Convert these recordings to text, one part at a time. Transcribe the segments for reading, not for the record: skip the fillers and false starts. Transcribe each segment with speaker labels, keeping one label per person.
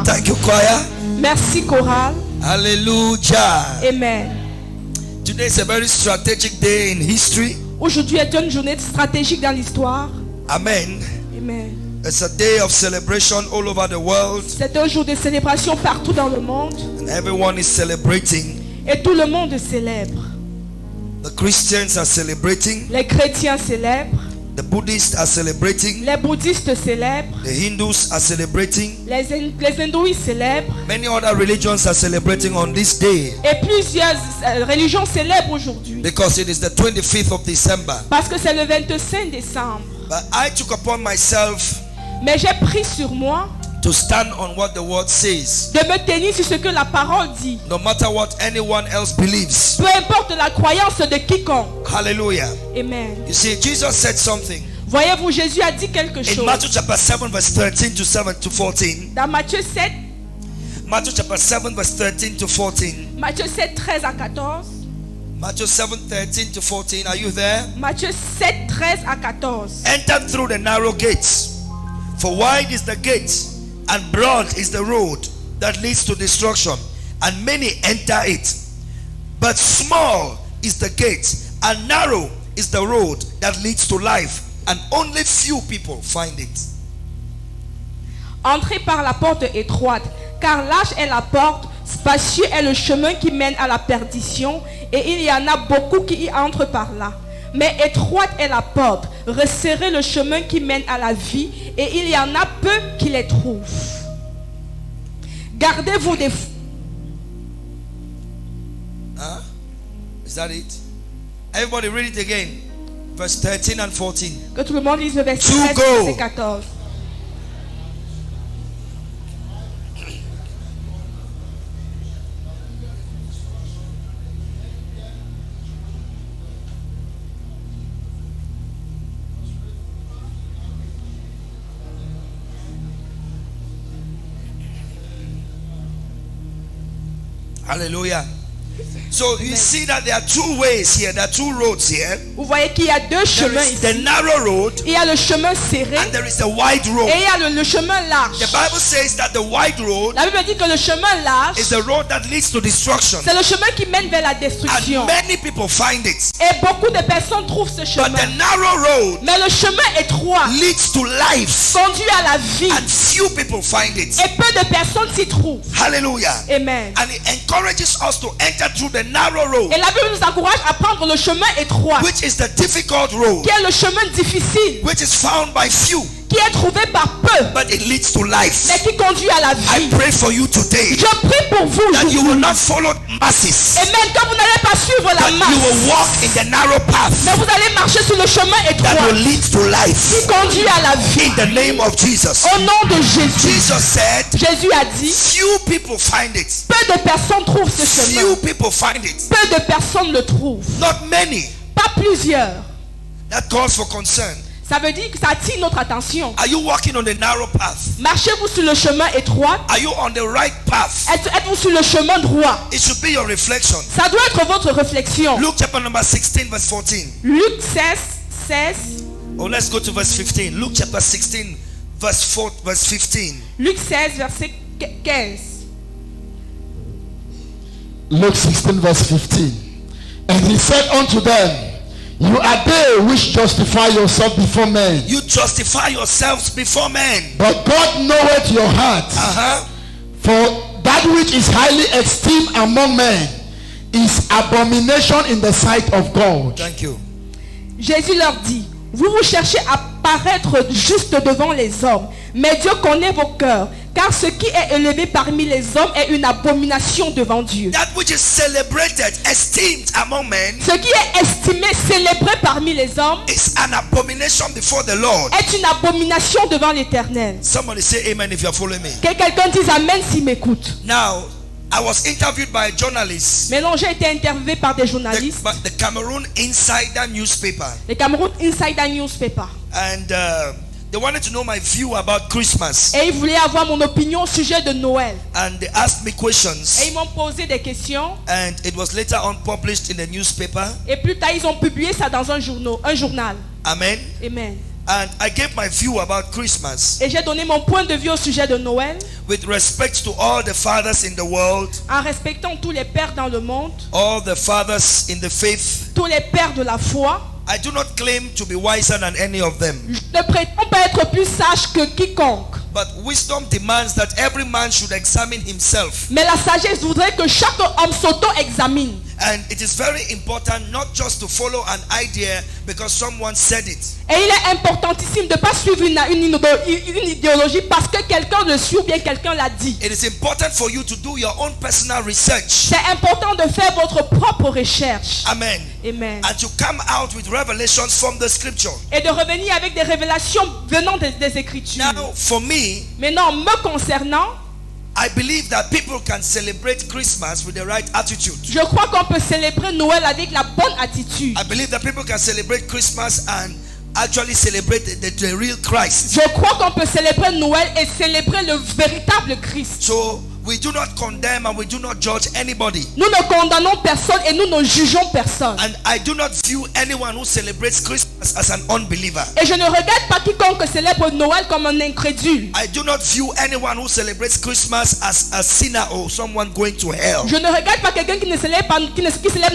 Speaker 1: Thank you, choir.
Speaker 2: Merci, chorale.
Speaker 1: Hallelujah.
Speaker 2: Amen.
Speaker 1: Today is a very strategic day in history.
Speaker 2: Aujourd'hui est une journée stratégique dans l'histoire.
Speaker 1: Amen.
Speaker 2: Amen.
Speaker 1: It's a day of celebration all over the world,
Speaker 2: C'est un jour de célébration partout dans le monde.
Speaker 1: and everyone is celebrating.
Speaker 2: Et tout le monde célèbre.
Speaker 1: The Christians are celebrating.
Speaker 2: Les chrétiens célèbrent.
Speaker 1: The Buddhists are celebrating.
Speaker 2: Les bouddhistes célèbrent.
Speaker 1: The Hindus are celebrating.
Speaker 2: Les hindouistes célèbrent.
Speaker 1: Many other religions are celebrating on this day
Speaker 2: Et plusieurs religions célèbrent aujourd'hui.
Speaker 1: because it is the 25th of December.
Speaker 2: Parce que c'est le 25 décembre.
Speaker 1: But I took upon myself
Speaker 2: Mais j'ai pris sur moi
Speaker 1: to stand on what the word says,
Speaker 2: de me tenir sur ce que la parole dit.
Speaker 1: no matter what anyone else believes.
Speaker 2: Peu importe la croyance de quiconque.
Speaker 1: Hallelujah.
Speaker 2: Amen.
Speaker 1: You see, Jesus said something
Speaker 2: Voyez-vous, Jésus a dit quelque
Speaker 1: in
Speaker 2: chose.
Speaker 1: Matthew chapter 7 verse 13 to 14.
Speaker 2: Dans Matthieu 7,
Speaker 1: Matthew chapter 7 verse 13 to 14.
Speaker 2: Matthieu 7, 13 à 14.
Speaker 1: Matthew 7 13 to 14. Are you there?
Speaker 2: Matthieu 7, 13 à 14.
Speaker 1: Enter through the narrow gates, for wide is the gate and broad is the road that leads to destruction, and many enter it. But small is the gate and narrow is the road that leads to life, and only few people find it.
Speaker 2: Entrez par la porte étroite, car large est la porte, spacieux est le chemin qui mène à la perdition, et il y en a beaucoup qui y entrent par là. Mais étroite est la porte, resserrez le chemin qui mène à la vie, et il y en a peu qui les trouvent. Gardez-vous des...
Speaker 1: Huh? Is that it? Everybody read it again. Verse 13 and 14.
Speaker 2: Que tout le monde lise le verset
Speaker 1: To
Speaker 2: 13
Speaker 1: go.
Speaker 2: et 14.
Speaker 1: Hallelujah. So you see that there are two ways here, there are two roads here.
Speaker 2: Vous voyez qu'il y a deux
Speaker 1: There
Speaker 2: chemins
Speaker 1: is the
Speaker 2: ici.
Speaker 1: narrow road
Speaker 2: Il y a le chemin serré
Speaker 1: and there is the wide road.
Speaker 2: et il y a le chemin large.
Speaker 1: The Bible says that the wide road
Speaker 2: La Bible dit que le chemin large,
Speaker 1: is the road that leads to destruction,
Speaker 2: c'est le chemin qui mène vers la destruction.
Speaker 1: and many people find it.
Speaker 2: Et beaucoup de personnes trouvent ce
Speaker 1: But
Speaker 2: chemin.
Speaker 1: the narrow road
Speaker 2: Mais le chemin étroit
Speaker 1: leads to life,
Speaker 2: conduit à la vie.
Speaker 1: and few people find it.
Speaker 2: Et peu de personnes s'y trouvent.
Speaker 1: Hallelujah.
Speaker 2: Amen.
Speaker 1: And it encourages us to enter through the narrow road,
Speaker 2: Et la Bible nous encourage à prendre le chemin étroit,
Speaker 1: which is the difficult road,
Speaker 2: qui est le chemin difficile,
Speaker 1: which is found by few,
Speaker 2: qui est trouvé par peu,
Speaker 1: but it leads to life.
Speaker 2: mais qui conduit à la
Speaker 1: I
Speaker 2: vie.
Speaker 1: pray for you today
Speaker 2: Je prie pour vous
Speaker 1: that you will
Speaker 2: aujourd'hui.
Speaker 1: not follow masses,
Speaker 2: Et même que vous n'allez pas suivre la
Speaker 1: but you
Speaker 2: masse,
Speaker 1: will walk in the narrow
Speaker 2: mais
Speaker 1: path
Speaker 2: vous allez marcher sur le chemin
Speaker 1: that
Speaker 2: étroit
Speaker 1: will lead to
Speaker 2: qui
Speaker 1: life.
Speaker 2: conduit à la vie.
Speaker 1: In the name of Jesus.
Speaker 2: Au nom de Jésus.
Speaker 1: Jesus said,
Speaker 2: Jésus a dit,
Speaker 1: few people find it.
Speaker 2: peu de personnes trouvent ce chemin.
Speaker 1: Few people find it.
Speaker 2: Peu de personnes le trouvent.
Speaker 1: Not many.
Speaker 2: Pas plusieurs.
Speaker 1: That calls for concern.
Speaker 2: Ça veut dire que ça attire notre attention.
Speaker 1: Are you walking on the narrow path?
Speaker 2: Marchez-vous sur le chemin étroit.
Speaker 1: Are you on the right path?
Speaker 2: Êtes-vous sur le chemin droit?
Speaker 1: It should be your reflection.
Speaker 2: Ça doit être votre réflexion.
Speaker 1: Luke chapter number 16 verse 14.
Speaker 2: Luc 16.
Speaker 1: Oh, let's go to verse 15. Luke chapter 16 verse 15.
Speaker 2: Luc 16, verset 15.
Speaker 3: Luke 16 verse 15. And he said unto them, you are they which justify yourself before men,
Speaker 1: You justify yourselves before men.
Speaker 3: but God knoweth your hearts. For that which is highly esteemed among men is abomination in the sight of God.
Speaker 1: Thank you.
Speaker 2: Jésus leur dit, vous vous cherchez à paraître juste devant les hommes, mais Dieu connaît vos cœurs, car ce qui est élevé parmi les hommes est une abomination devant Dieu.
Speaker 1: That which is celebrated, esteemed among men,
Speaker 2: Ce qui est estimé, célébré parmi les hommes,
Speaker 1: is an abomination before the Lord.
Speaker 2: est une abomination devant l'Éternel.
Speaker 1: Somebody say amen if you are following me.
Speaker 2: Que quelqu'un dise Amen s'il m'écoute.
Speaker 1: Now, I was interviewed by a journalist,
Speaker 2: Maintenant, j'ai été interviewé par des journalistes,
Speaker 1: the Cameroon Insider newspaper,
Speaker 2: les Cameroun Insider Newspaper,
Speaker 1: and they wanted to know my view about Christmas,
Speaker 2: et ils voulaient avoir mon opinion au sujet de Noël.
Speaker 1: and they asked me
Speaker 2: Et
Speaker 1: questions,
Speaker 2: ils m'ont posé des questions,
Speaker 1: and it was later on published in the newspaper.
Speaker 2: et plus tard, ils ont publié ça dans un journal.
Speaker 1: Amen.
Speaker 2: Amen.
Speaker 1: And I gave my view about Christmas
Speaker 2: Et j'ai donné mon point de vue au sujet de Noël,
Speaker 1: with respect to all the fathers in the world,
Speaker 2: en respectant tous les pères dans le monde,
Speaker 1: all the fathers in the faith.
Speaker 2: tous les pères de la foi.
Speaker 1: I do not claim to be wiser than any of them.
Speaker 2: Je ne prétends pas être plus sage que quiconque.
Speaker 1: But wisdom demands that every man should examine himself.
Speaker 2: Mais la sagesse voudrait que chaque homme s'auto-examine.
Speaker 1: And it is very important not just to follow an idea because someone said it.
Speaker 2: Et il est importantissime de ne pas suivre une idéologie parce que quelqu'un le suit ou bien quelqu'un l'a dit.
Speaker 1: It is important for you to do your own personal research.
Speaker 2: C'est important de faire votre propre recherche.
Speaker 1: Amen.
Speaker 2: Amen.
Speaker 1: And to come out with revelations from the scripture.
Speaker 2: Et de revenir avec des révélations venant des Écritures.
Speaker 1: Now, for me,
Speaker 2: Maintenant, me concernant,
Speaker 1: I believe that people can celebrate Christmas with the right attitude.
Speaker 2: je crois qu'on peut célébrer Noël avec la bonne attitude.
Speaker 1: I believe that people can celebrate Christmas and actually celebrate the real Christ.
Speaker 2: Je crois qu'on peut célébrer Noël et célébrer le véritable Christ.
Speaker 1: So we do not condemn and we do not judge anybody.
Speaker 2: Nous ne condamnons personne et nous ne jugeons personne.
Speaker 1: And I do not view anyone who celebrates Christmas as an unbeliever.
Speaker 2: Et je ne regarde pas quiconque célèbre Noël comme un incrédule.
Speaker 1: I do not view anyone who celebrates Christmas as a sinner or someone going to hell.
Speaker 2: Je ne regarde pas quelqu'un qui célèbre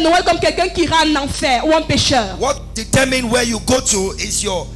Speaker 2: Noël comme quelqu'un qui ira en enfer ou un pécheur.
Speaker 1: What determines where you go to is your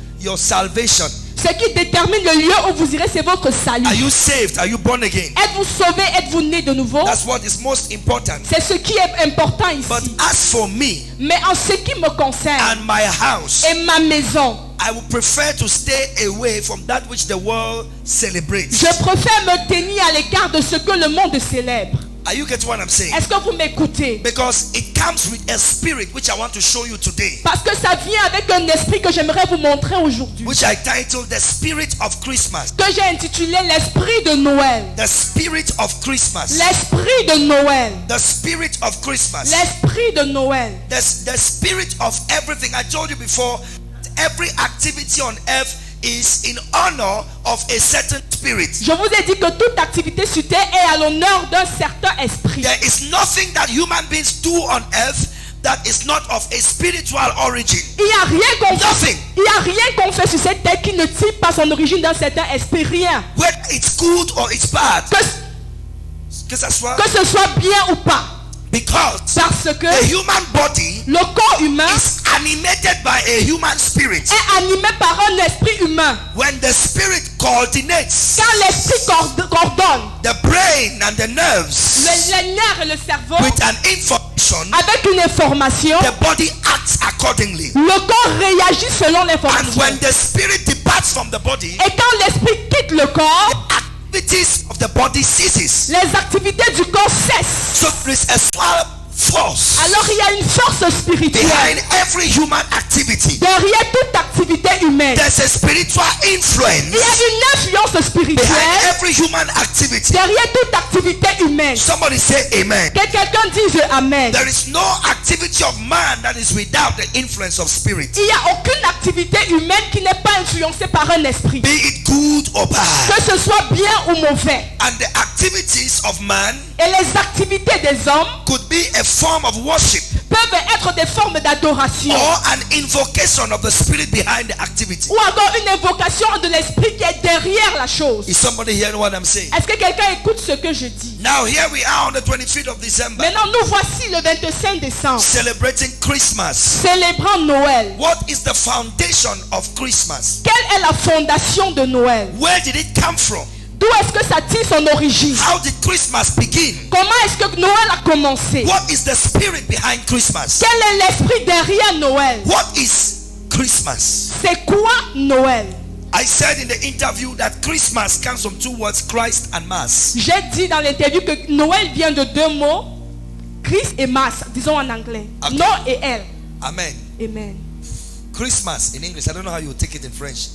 Speaker 1: salvation.
Speaker 2: Ce qui détermine le lieu où vous irez, c'est votre salut.
Speaker 1: Are you saved? Are you born again?
Speaker 2: Êtes-vous sauvé? Êtes-vous né de nouveau?
Speaker 1: That's what is most important.
Speaker 2: C'est ce qui est important
Speaker 1: But
Speaker 2: ici.
Speaker 1: as for me
Speaker 2: Mais en ce qui me concerne
Speaker 1: and my house,
Speaker 2: et ma maison,
Speaker 1: I would prefer to stay away from that which the world celebrates.
Speaker 2: je préfère me tenir à l'écart de ce que le monde célèbre.
Speaker 1: Are you getting what I'm saying?
Speaker 2: Est-ce que vous m'écoutez?
Speaker 1: Because it comes with a spirit which I want to show you today,
Speaker 2: Parce que ça vient avec un esprit que j'aimerais vous montrer aujourd'hui.
Speaker 1: which I titled The Spirit of Christmas.
Speaker 2: Que j'ai intitulé l'esprit de Noël.
Speaker 1: The Spirit of Christmas.
Speaker 2: L'esprit de Noël.
Speaker 1: The Spirit of Christmas.
Speaker 2: L'esprit de Noël.
Speaker 1: The spirit of everything. I told you before, every activity on earth is in honor of a certain spirit.
Speaker 2: Je vous ai dit que toute activité sur terre est à l'honneur d'un certain esprit.
Speaker 1: There is nothing that human beings do on earth that is not of a spiritual origin.
Speaker 2: Il n'y a rien qu'on fait.
Speaker 1: Nothing.
Speaker 2: Il n'y a rien qu'on fait sur cette terre qui ne tire pas son origine d'un certain esprit. Rien.
Speaker 1: Whether it's good or it's bad.
Speaker 2: Que
Speaker 1: Que ça soit.
Speaker 2: ce soit bien ou pas.
Speaker 1: Because
Speaker 2: Parce que
Speaker 1: a human body
Speaker 2: le corps humain
Speaker 1: is animated by a human spirit.
Speaker 2: est animé par un esprit humain.
Speaker 1: When the spirit coordinates
Speaker 2: Quand l'esprit coordonne
Speaker 1: the brain and the nerves
Speaker 2: les nerfs et le cerveau
Speaker 1: with an information,
Speaker 2: avec une information,
Speaker 1: the body acts accordingly.
Speaker 2: le corps réagit selon
Speaker 1: And
Speaker 2: l'information.
Speaker 1: when the spirit departs from the body,
Speaker 2: Et quand l'esprit quitte le corps,
Speaker 1: activities of the body ceases.
Speaker 2: les activités du corps cessent.
Speaker 1: So there is a spiritual force
Speaker 2: Alors il y a une force spirituelle
Speaker 1: behind every human activity.
Speaker 2: derrière toute activité humaine.
Speaker 1: There's a spiritual
Speaker 2: Il y
Speaker 1: influence
Speaker 2: a une influence
Speaker 1: behind
Speaker 2: spirituelle
Speaker 1: every human activity.
Speaker 2: derrière toute activité humaine.
Speaker 1: Somebody say amen.
Speaker 2: Que quelqu'un dise Amen.
Speaker 1: There is no activity of man that is without the influence of spirit.
Speaker 2: Il n'y a aucune activité humaine qui n'est pas influencée par un esprit.
Speaker 1: Be it good or bad.
Speaker 2: Que ce soit bien ou mauvais.
Speaker 1: And the activities of man
Speaker 2: Et les activités des hommes
Speaker 1: could be a form of worship
Speaker 2: peuvent être des formes d'adoration.
Speaker 1: or an invocation of the spirit behind the activity.
Speaker 2: Ou encore une invocation de l'esprit qui est derrière la chose.
Speaker 1: Is somebody hearing what I'm saying?
Speaker 2: Est-ce que quelqu'un écoute ce que je dis?
Speaker 1: Now here we are on the 25th of December,
Speaker 2: Maintenant, nous voici le 25 décembre,
Speaker 1: celebrating Christmas.
Speaker 2: célébrant Noël.
Speaker 1: What is the foundation of Christmas?
Speaker 2: Quelle est la fondation de Noël?
Speaker 1: Where did it come from?
Speaker 2: D'où est-ce que ça tire son origine?
Speaker 1: How did Christmas begin?
Speaker 2: Comment est-ce que Noël a commencé?
Speaker 1: What is the spirit behind Christmas?
Speaker 2: Quel est l'esprit derrière Noël?
Speaker 1: What is Christmas?
Speaker 2: C'est quoi Noël?
Speaker 1: I said in the interview that Christmas comes from two words, Christ and Mass.
Speaker 2: J'ai dit dans l'interview que Noël vient de deux mots, Christ et Masse, disons en anglais.
Speaker 1: Okay.
Speaker 2: Non et elle.
Speaker 1: Amen.
Speaker 2: Amen.
Speaker 1: Christmas in English. I don't know how you take it in French.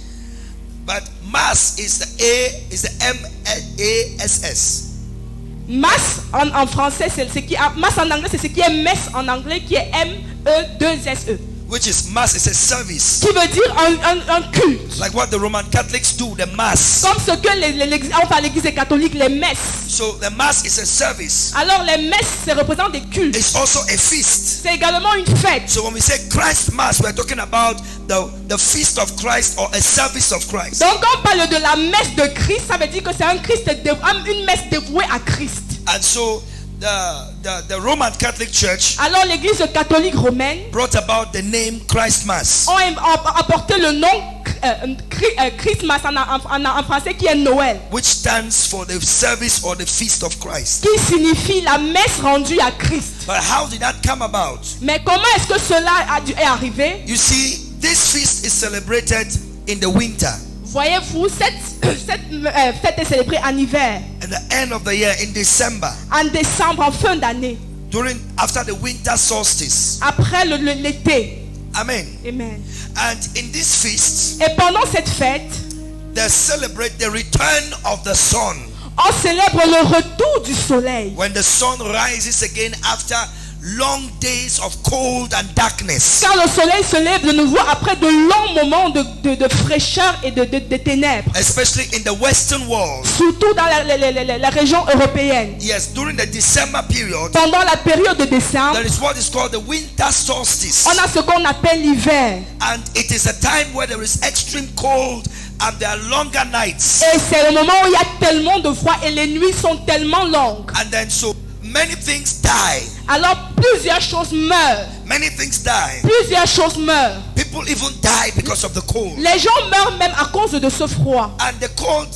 Speaker 1: But Mass is the M-A-S-S.
Speaker 2: Masse en français, c'est ce qui Masse en anglais, c'est ce qui est messe en anglais, qui est M-E-2-S-E.
Speaker 1: which is mass is a service,
Speaker 2: qui veut dire un culte.
Speaker 1: like what the Roman Catholics do, the mass.
Speaker 2: Comme ce que l'église catholique, les messes.
Speaker 1: So the mass is a service.
Speaker 2: Alors les messes, ça représente des cultes.
Speaker 1: It's also a feast.
Speaker 2: C'est également une fête.
Speaker 1: So when we say Christ Mass, we're talking about the feast of Christ or a service of Christ.
Speaker 2: Donc quand on parle de la messe de Christ, ça veut dire que c'est une messe dévouée à Christ.
Speaker 1: And so the Roman Catholic Church
Speaker 2: Alors l'église catholique romaine
Speaker 1: brought about the name Christ Mass,
Speaker 2: ont apporté le nom Christmas en français qui est Noël,
Speaker 1: which stands for the service or the feast of Christ.
Speaker 2: qui signifie la messe rendue à Christ.
Speaker 1: But how did that come about?
Speaker 2: Mais comment est-ce que cela est arrivé?
Speaker 1: You see, this feast is celebrated in the winter,
Speaker 2: Voyez-vous, cette fête est célébrée en hiver,
Speaker 1: at the end of the year, in December,
Speaker 2: en décembre, en fin d'année,
Speaker 1: after the winter solstice.
Speaker 2: après l'été.
Speaker 1: Amen.
Speaker 2: Amen.
Speaker 1: And in this feast,
Speaker 2: Et pendant cette fête,
Speaker 1: they celebrate the return of the sun.
Speaker 2: on célèbre le retour du soleil.
Speaker 1: When the sun rises again after long days of cold and darkness.
Speaker 2: Car le soleil se lève de nouveau après de longs moments de fraîcheur et de ténèbres.
Speaker 1: Especially in the western world.
Speaker 2: Surtout dans la région européenne.
Speaker 1: Yes, during the December period,
Speaker 2: Pendant la période de décembre,
Speaker 1: there is what is called the winter solstice.
Speaker 2: on a ce qu'on appelle l'hiver.
Speaker 1: And it is a time where there is extreme cold and there are longer nights.
Speaker 2: Et c'est le moment où il y a tellement de froid et les nuits sont tellement longues.
Speaker 1: And then so many things die.
Speaker 2: Alors plusieurs choses meurent.
Speaker 1: Many things die.
Speaker 2: Plusieurs choses meurent.
Speaker 1: People even die because of the cold.
Speaker 2: Les gens meurent même à cause de ce froid.
Speaker 1: And the cold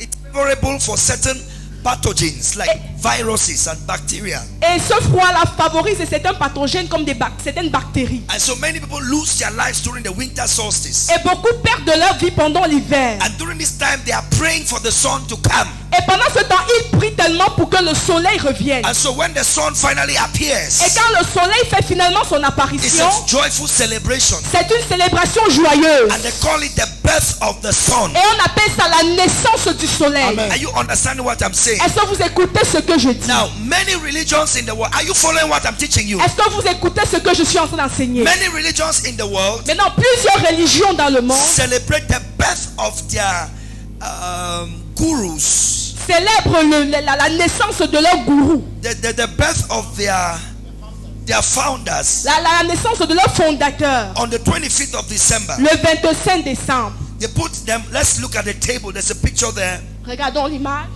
Speaker 1: is favorable for certain pathogens like viruses and bacteria.
Speaker 2: Et ce froid-là favorise certains pathogènes comme certaines bactéries.
Speaker 1: And so many people lose their lives during the winter solstice.
Speaker 2: Et beaucoup perdent leur vie pendant l'hiver.
Speaker 1: And during this time they are praying for the sun to come.
Speaker 2: Et pendant ce temps, ils prient tellement pour que le soleil revienne.
Speaker 1: And so when the sun finally appears,
Speaker 2: Et quand le soleil fait finalement son
Speaker 1: it's
Speaker 2: apparition,
Speaker 1: a joyful celebration.
Speaker 2: c'est une célébration joyeuse.
Speaker 1: And they call it the birth of the sun.
Speaker 2: Et on appelle ça la naissance du soleil.
Speaker 3: Amen.
Speaker 1: Are you understanding what I'm saying?
Speaker 2: Est-ce que vous écoutez ce que je dis?
Speaker 1: Now, many religions in the world, are you following what I'm teaching you?
Speaker 2: Est-ce que vous écoutez ce que je suis en train d'enseigner?
Speaker 1: Many religions in the world
Speaker 2: Maintenant, plusieurs religions dans le monde
Speaker 1: celebrate the birth of their gurus.
Speaker 2: célèbrent la naissance de leur gourou.
Speaker 1: The birth of their founders.
Speaker 2: La naissance de leur fondateur.
Speaker 1: On the 25th of December.
Speaker 2: Le 25 décembre.
Speaker 1: They put them, let's look at the table. There's a picture there.
Speaker 2: Regardons l'image.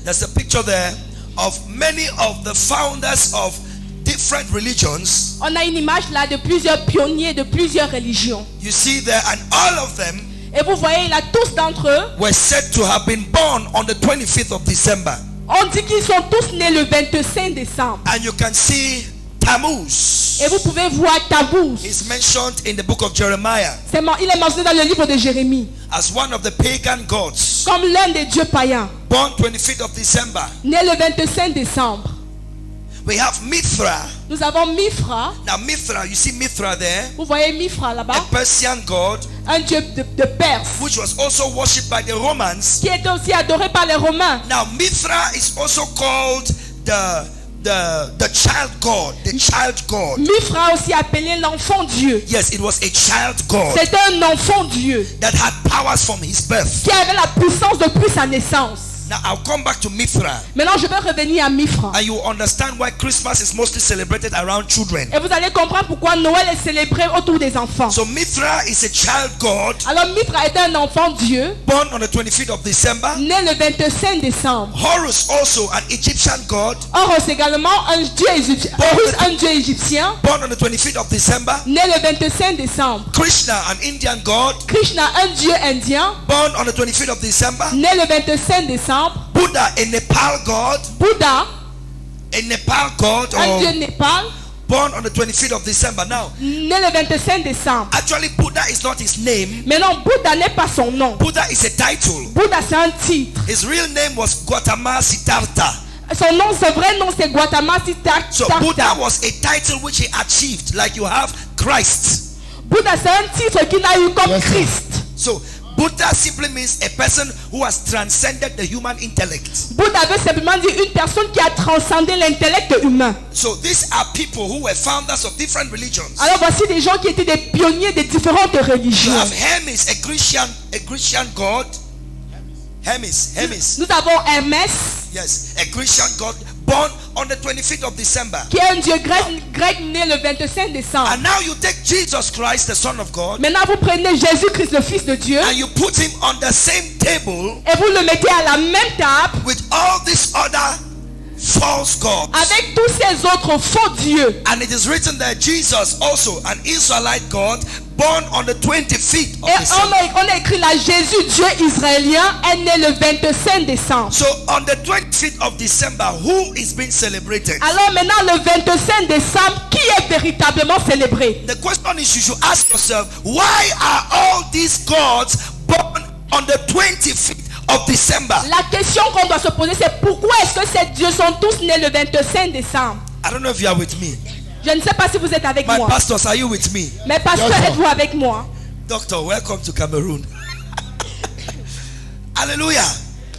Speaker 1: There's a picture there of many of the founders of different religions.
Speaker 2: On a une image là de plusieurs pionniers de plusieurs religions.
Speaker 1: You see there, and all of them
Speaker 2: Et vous voyez là, tous d'entre eux,
Speaker 1: were said to have been born on the 25th of December.
Speaker 2: on dit qu'ils sont tous nés le 25 décembre.
Speaker 1: And you can see Tammuz.
Speaker 2: Et vous pouvez voir Tammuz.
Speaker 1: He's mentioned in the book of Jeremiah
Speaker 2: Il est mentionné dans le livre de Jérémie
Speaker 1: as one of the pagan gods.
Speaker 2: comme l'un des dieux païens.
Speaker 1: Born 25th of December.
Speaker 2: Né le 25 décembre.
Speaker 1: We have Mithra.
Speaker 2: Nous avons Mithra.
Speaker 1: Now Mithra, you see Mithra there,
Speaker 2: Vous voyez Mithra
Speaker 1: a
Speaker 2: là-bas.
Speaker 1: Persian god,
Speaker 2: Un dieu de Perse.
Speaker 1: which was also worshipped by the Romans.
Speaker 2: Qui était aussi adoré par les Romains.
Speaker 1: Now Mithra is also called the child god, the child god.
Speaker 2: Mithra aussi appelé l'enfant Dieu.
Speaker 1: Yes, it was a child god
Speaker 2: C'était un enfant Dieu.
Speaker 1: that had powers from his birth.
Speaker 2: Qui avait la puissance depuis sa naissance.
Speaker 1: Now I'll come back to Mithra,
Speaker 2: Maintenant je vais revenir à Mithra.
Speaker 1: and you understand why Christmas is mostly celebrated around children.
Speaker 2: Et vous allez comprendre pourquoi Noël est célébré autour des enfants.
Speaker 1: So Mithra is a child god
Speaker 2: Alors Mithra était un enfant Dieu.
Speaker 1: born on the 25th of December.
Speaker 2: Né le 25 décembre.
Speaker 1: Horus, also an Egyptian god,
Speaker 2: Horus également un dieu égyptien. Horus un dieu égyptien.
Speaker 1: born on the 25th of December.
Speaker 2: Né le 25 décembre.
Speaker 1: Krishna, an Indian god,
Speaker 2: Krishna un dieu indien.
Speaker 1: born on the 25th of December.
Speaker 2: Né le 25 décembre.
Speaker 1: Buddha, a Nepal god,
Speaker 2: Bouddha
Speaker 1: a Nepal god,
Speaker 2: un dieu
Speaker 1: or
Speaker 2: Népal.
Speaker 1: born on the 25th of December. Now,
Speaker 2: Né le 25 décembre.
Speaker 1: actually, Buddha is not his name.
Speaker 2: Mais non, Bouddha n'est pas son nom.
Speaker 1: Buddha is a title.
Speaker 2: Bouddha c'est un titre.
Speaker 1: His real name was Gautama Siddhartha.
Speaker 2: Son nom, son vrai nom c'est Gautama
Speaker 1: So Buddha
Speaker 2: Siddhartha.
Speaker 1: was a title which he achieved, like you have Christ.
Speaker 2: Bouddha c'est un titre qu'il a eu comme
Speaker 3: Yes, sir.
Speaker 2: Christ.
Speaker 1: So Buddha simply means a person who has transcended the human intellect.
Speaker 2: Bouddha veut simplement dire une personne qui a transcendé l'intellect humain.
Speaker 1: So these are people who were founders of different religions.
Speaker 2: Alors voici des gens qui étaient des pionniers de différentes
Speaker 1: You
Speaker 2: religions.
Speaker 1: have Hermes, a Christian god. Hermes.
Speaker 2: Nous avons Hermès,
Speaker 1: Yes, a Christian god born on the 25th of December.
Speaker 2: qui est un dieu grec né le 25 décembre.
Speaker 1: And now you take Jesus Christ, the Son of God,
Speaker 2: Maintenant vous prenez Jésus-Christ, le Fils de Dieu,
Speaker 1: and you put him on the same table
Speaker 2: et vous le mettez à la même table
Speaker 1: with all these other false gods.
Speaker 2: avec tous ces autres faux dieux.
Speaker 1: And it is written that Jesus, also an Israelite God, born on the 25th of
Speaker 2: Et
Speaker 1: December.
Speaker 2: on a écrit là, Jésus, Dieu israélien, est né le 25 décembre.
Speaker 1: So on the 25th of December, who is being celebrated?
Speaker 2: Alors maintenant, le 25 décembre, qui est véritablement célébré?
Speaker 1: The question is, you should ask yourself, why are all these gods born on the 25th of December?
Speaker 2: La question qu'on doit se poser, c'est pourquoi est-ce que ces dieux sont tous nés le 25 décembre?
Speaker 1: I don't know if you are with me.
Speaker 2: Je ne sais pas si vous êtes avec
Speaker 1: My
Speaker 2: moi.
Speaker 1: pastors, are you with me?
Speaker 2: Mais pasteur,
Speaker 3: Yes, sir.
Speaker 2: êtes-vous avec moi?
Speaker 1: Doctor, welcome to Cameroon. Hallelujah.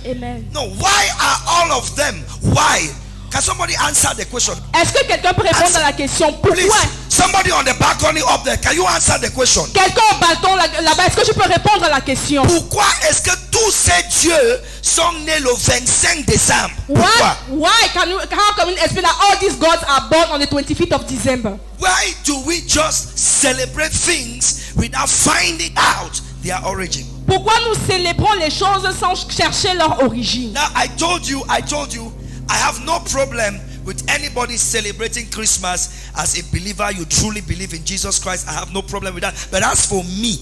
Speaker 2: Amen.
Speaker 1: No, why are all of them? Why? Can somebody answer the question?
Speaker 2: Est-ce que quelqu'un peut répondre à la question?
Speaker 1: Please,
Speaker 2: Pourquoi?
Speaker 1: somebody on the balcony up there, can you answer the question?
Speaker 2: Quelqu'un au balcon là-bas, est-ce que je peux répondre à la question?
Speaker 1: Pourquoi est-ce que tous ces dieux sont nés le 25 décembre? Pourquoi?
Speaker 2: Why how can we explain that all these gods are born on the 25th of December?
Speaker 1: Why do we just celebrate things without finding out their origin?
Speaker 2: Pourquoi nous célébrons les choses sans chercher leur origine?
Speaker 1: Now I told you, I have no problem with anybody celebrating Christmas as a believer. You truly believe in Jesus Christ. I have no problem with that. But as for me,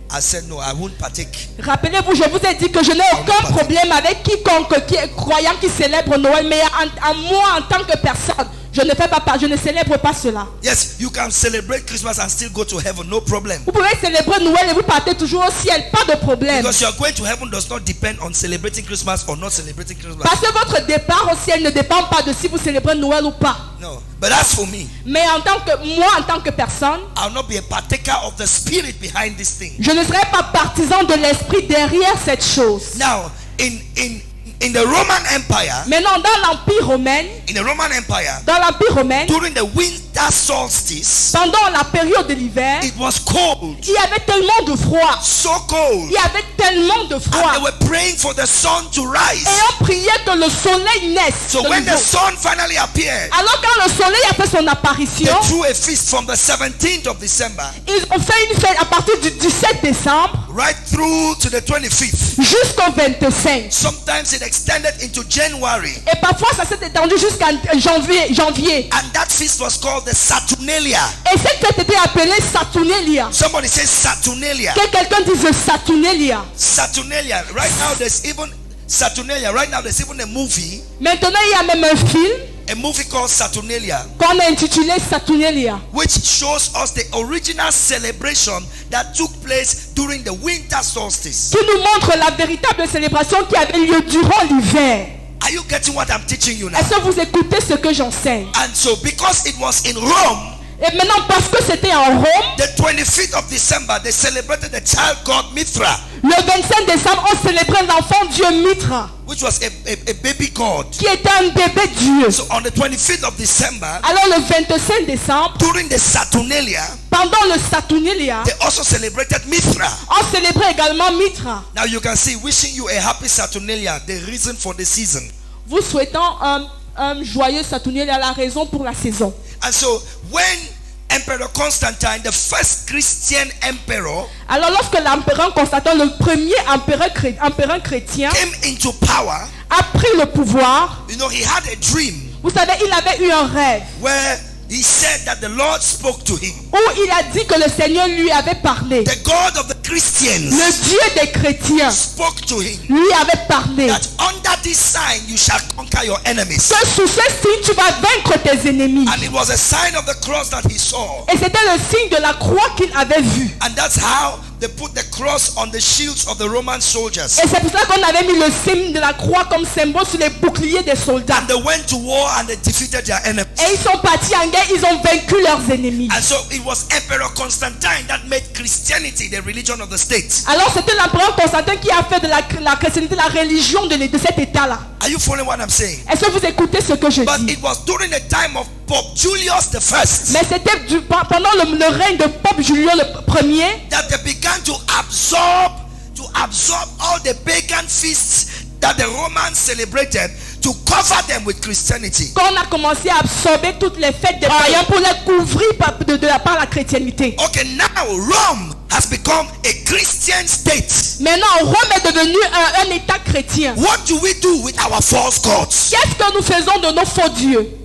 Speaker 1: I said no, I won't partake.
Speaker 2: Rappelez-vous, je vous ai dit que je n'ai aucun problème avec quiconque qui est croyant qui célèbre Noël, mais en moi en tant que personne, je ne célèbre pas cela.
Speaker 1: Yes, you can celebrate Christmas and still go to heaven, no problem.
Speaker 2: Vous pouvez célébrer Noël et vous partez toujours au ciel, pas de problème.
Speaker 1: Because your going to heaven does not depend on celebrating Christmas or not celebrating Christmas.
Speaker 2: Parce que votre départ au ciel ne dépend pas de si vous célébrez Noël ou pas.
Speaker 1: No, but as for me,
Speaker 2: Mais en tant que personne,
Speaker 1: I'll not be a partaker of the spirit behind this thing.
Speaker 2: je ne serai pas partisan de l'esprit derrière cette chose.
Speaker 1: Now, in the Roman Empire,
Speaker 2: Maintenant, dans l'Empire romain,
Speaker 1: during the winter solstice,
Speaker 2: pendant la période de l'hiver,
Speaker 1: it was cold,
Speaker 2: il y avait tellement de froid.
Speaker 1: so cold,
Speaker 2: Il y avait tellement de
Speaker 1: and
Speaker 2: froid.
Speaker 1: they were praying for the sun to rise.
Speaker 2: Et on priait que le soleil naisse.
Speaker 1: So
Speaker 2: de
Speaker 1: when the
Speaker 2: nouveau.
Speaker 1: sun finally appeared,
Speaker 2: Alors quand le soleil a fait son
Speaker 1: they
Speaker 2: apparition,
Speaker 1: threw a feast from the 17th of December
Speaker 2: ils ont fait une fête à partir du 17 décembre
Speaker 1: right through to the 25th.
Speaker 2: jusqu'au 25.
Speaker 1: Sometimes it extended into January,
Speaker 2: Et parfois ça s'est étendu jusqu'à janvier.
Speaker 1: and that feast was called the Saturnalia.
Speaker 2: Et cette fête était appelée Saturnalia.
Speaker 1: Somebody says Saturnalia.
Speaker 2: Que quelqu'un dise Saturnalia.
Speaker 1: Saturnalia. Right now there's even Saturnalia. Right now there's even a movie
Speaker 2: Maintenant il y a même un film
Speaker 1: called Saturnalia,
Speaker 2: qu'on a intitulé Saturnalia,
Speaker 1: which shows us the original celebration that took place during the winter solstice.
Speaker 2: qui nous montre la véritable célébration qui avait lieu durant l'hiver.
Speaker 1: Are you getting what I'm teaching you now?
Speaker 2: Est-ce que vous écoutez ce que j'enseigne?
Speaker 1: And so because it was in Rome,
Speaker 2: Et maintenant parce que c'était en Rome,
Speaker 1: the 25th of December, they celebrated the child god Mithra,
Speaker 2: le 25 décembre, on célébrait l'enfant Dieu Mithra,
Speaker 1: which was a baby god.
Speaker 2: qui était un bébé Dieu.
Speaker 1: So on the 25th of December,
Speaker 2: Alors le 25 décembre,
Speaker 1: during the Saturnalia,
Speaker 2: pendant le Saturnalia,
Speaker 1: they also celebrated Mithra.
Speaker 2: on célébrait également Mithra.
Speaker 1: Now you can see, wishing you a happy Saturnalia, the reason for the season.
Speaker 2: Vous souhaitant un joyeux Saturnalia, la raison pour la saison.
Speaker 1: And so when Emperor Constantine, the first Christian emperor,
Speaker 2: Alors lorsque l'empereur Constantin, le premier empereur chrétien,
Speaker 1: came into power,
Speaker 2: a pris le pouvoir,
Speaker 1: you know, he had a dream
Speaker 2: vous savez, il avait eu un rêve
Speaker 1: where he said that the Lord spoke to him.
Speaker 2: où il a dit que le Seigneur lui avait parlé.
Speaker 1: The God of the Christians
Speaker 2: Le Dieu des chrétiens
Speaker 1: spoke to him
Speaker 2: lui avait parlé.
Speaker 1: that under this sign you shall conquer your enemies.
Speaker 2: Que sous ce signe, tu vas vaincre tes ennemis.
Speaker 1: And it was a sign of the cross that he saw.
Speaker 2: Et c'était le signe de la croix qu'il avait vue.
Speaker 1: And that's how they put the cross on the shields of the Roman soldiers.
Speaker 2: Et c'est pour ça qu'on avait mis le signe de la croix comme symbole sur les boucliers des soldats.
Speaker 1: And they went to war and they defeated their enemies.
Speaker 2: Et ils sont partis en guerre, ils ont vaincu leurs ennemis.
Speaker 1: And so it was Emperor Constantine that made Christianity the religion of the state.
Speaker 2: Alors c'était l'empereur Constantin qui a fait de la chrétienté la religion de cet état-là.
Speaker 1: Are you following what I'm saying?
Speaker 2: Est-ce que vous écoutez ce que je
Speaker 1: But
Speaker 2: dis?
Speaker 1: it was during the time of Pope Julius I
Speaker 2: Mais c'était pendant le règne de Pope Julien le Ier
Speaker 1: that they began to absorb all the pagan feasts that the Romans celebrated to cover them with Christianity.
Speaker 2: qu'on a commencé à absorber toutes les fêtes des païens pour les couvrir par la chrétienté.
Speaker 1: Okay, now Rome has become a Christian state.
Speaker 2: Maintenant, Rome est devenu un état chrétien.
Speaker 1: What do we do with our false gods?
Speaker 2: Qu'est-ce que nous faisons de nos faux dieux?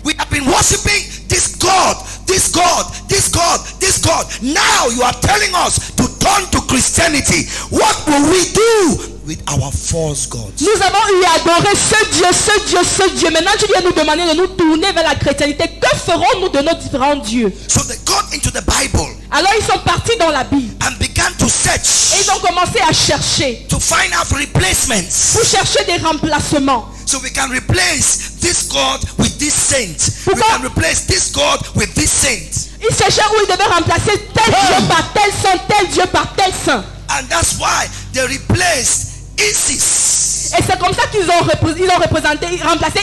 Speaker 1: We have been worshiping this God, this God, this God, this God. Now you are telling us to turn to Christianity. What will we do with our false gods?
Speaker 2: Nous avons eu à adorer ce Dieu, ce Dieu, ce Dieu. Maintenant, tu viens nous demander de nous tourner vers la chrétienté. Que ferons-nous de nos différents dieux?
Speaker 1: So they got into the Bible
Speaker 2: Alors, ils sont partis dans la Bible.
Speaker 1: and began to
Speaker 2: Et
Speaker 1: search
Speaker 2: ils ont commencé à chercher.
Speaker 1: to find out replacements.
Speaker 2: Pour chercher des remplacements.
Speaker 1: So we can replace this God with this saint. We
Speaker 2: Pourquoi?
Speaker 1: can replace this God with this saint.
Speaker 2: Ils cherchaient où ils devaient remplacer tel Dieu par tel saint, tel Dieu par tel saint.
Speaker 1: And that's why they replaced Isis.
Speaker 2: Et c'est comme ça qu'ils ont remplacé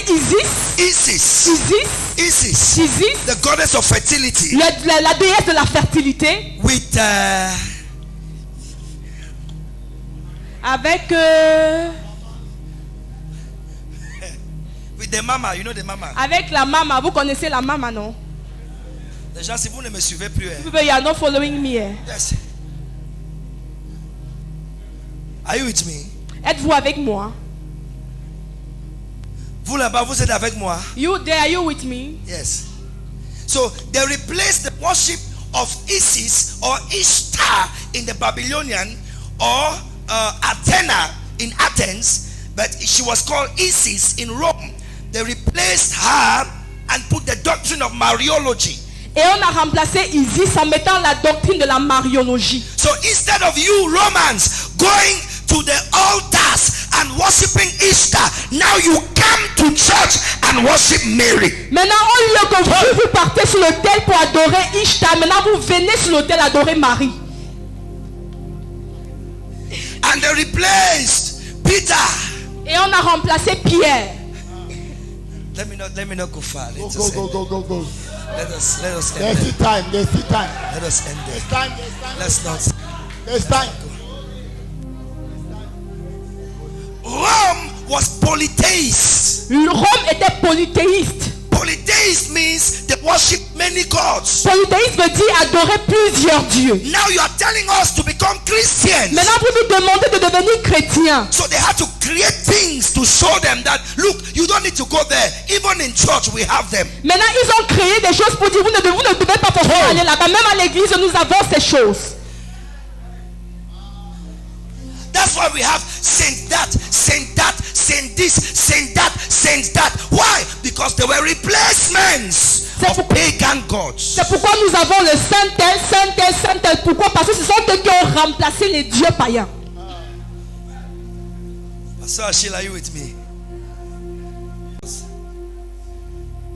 Speaker 2: Isis,
Speaker 1: The goddess of fertility,
Speaker 2: la déesse de la fertilité,
Speaker 1: with
Speaker 2: avec
Speaker 1: the mama. You know the mama.
Speaker 2: avec la mama. Vous connaissez la mama, non?
Speaker 1: Déjà, si vous ne me suivez plus,
Speaker 2: You are not following me.
Speaker 1: yes. Are you with me?
Speaker 2: Êtes-vous avec moi?
Speaker 1: Vous là-bas, vous êtes avec moi?
Speaker 2: You there? Are you with me?
Speaker 1: Yes. So they replaced the worship of Isis or Ishtar in the Babylonian or Athena in Athens, but she was called Isis in Rome. They replaced her and put the doctrine of Mariology.
Speaker 2: Et on a remplacé Isis en mettant la doctrine de la mariologie.
Speaker 1: So instead of you Romans going to the altars and worshiping Ishtar, now you come to church and worship Mary.
Speaker 2: Maintenant, au lieu que vous partez sur l'autel pour adorer Ishtar, maintenant vous venez sur l'autel adorer Marie.
Speaker 1: And they replaced Peter.
Speaker 2: Et on a remplacé Pierre.
Speaker 1: Let me not go far.
Speaker 3: Go.
Speaker 1: Let us end
Speaker 3: There's
Speaker 1: there.
Speaker 3: still time.
Speaker 1: Let us end there. Let's not.
Speaker 3: There's time.
Speaker 1: Rome was polytheist.
Speaker 2: Rome était polythéiste.
Speaker 1: Polytheist means they worship many gods.
Speaker 2: Polythéiste veut dire adorer plusieurs dieux.
Speaker 1: Now you are telling us to become Christians.
Speaker 2: Maintenant, vous nous demandez de devenir chrétiens.
Speaker 1: So they had to create things to show them that, look, you don't need to go there. Even in church, we have them.
Speaker 2: Maintenant, ils ont créé des choses pour dire vous ne devez pas forcément aller là-bas. Même à l'église, nous avons ces choses.
Speaker 1: That's why we have saint that, saint that, saint this, saint that, saint that. Why? Because they were replacements of pagan gods.
Speaker 2: C'est pourquoi nous avons le saint tel, saint tel, saint tel. Pourquoi? Parce que ce sont eux qui ont remplacé les dieux païens.
Speaker 1: Pastor Achille, are you with me?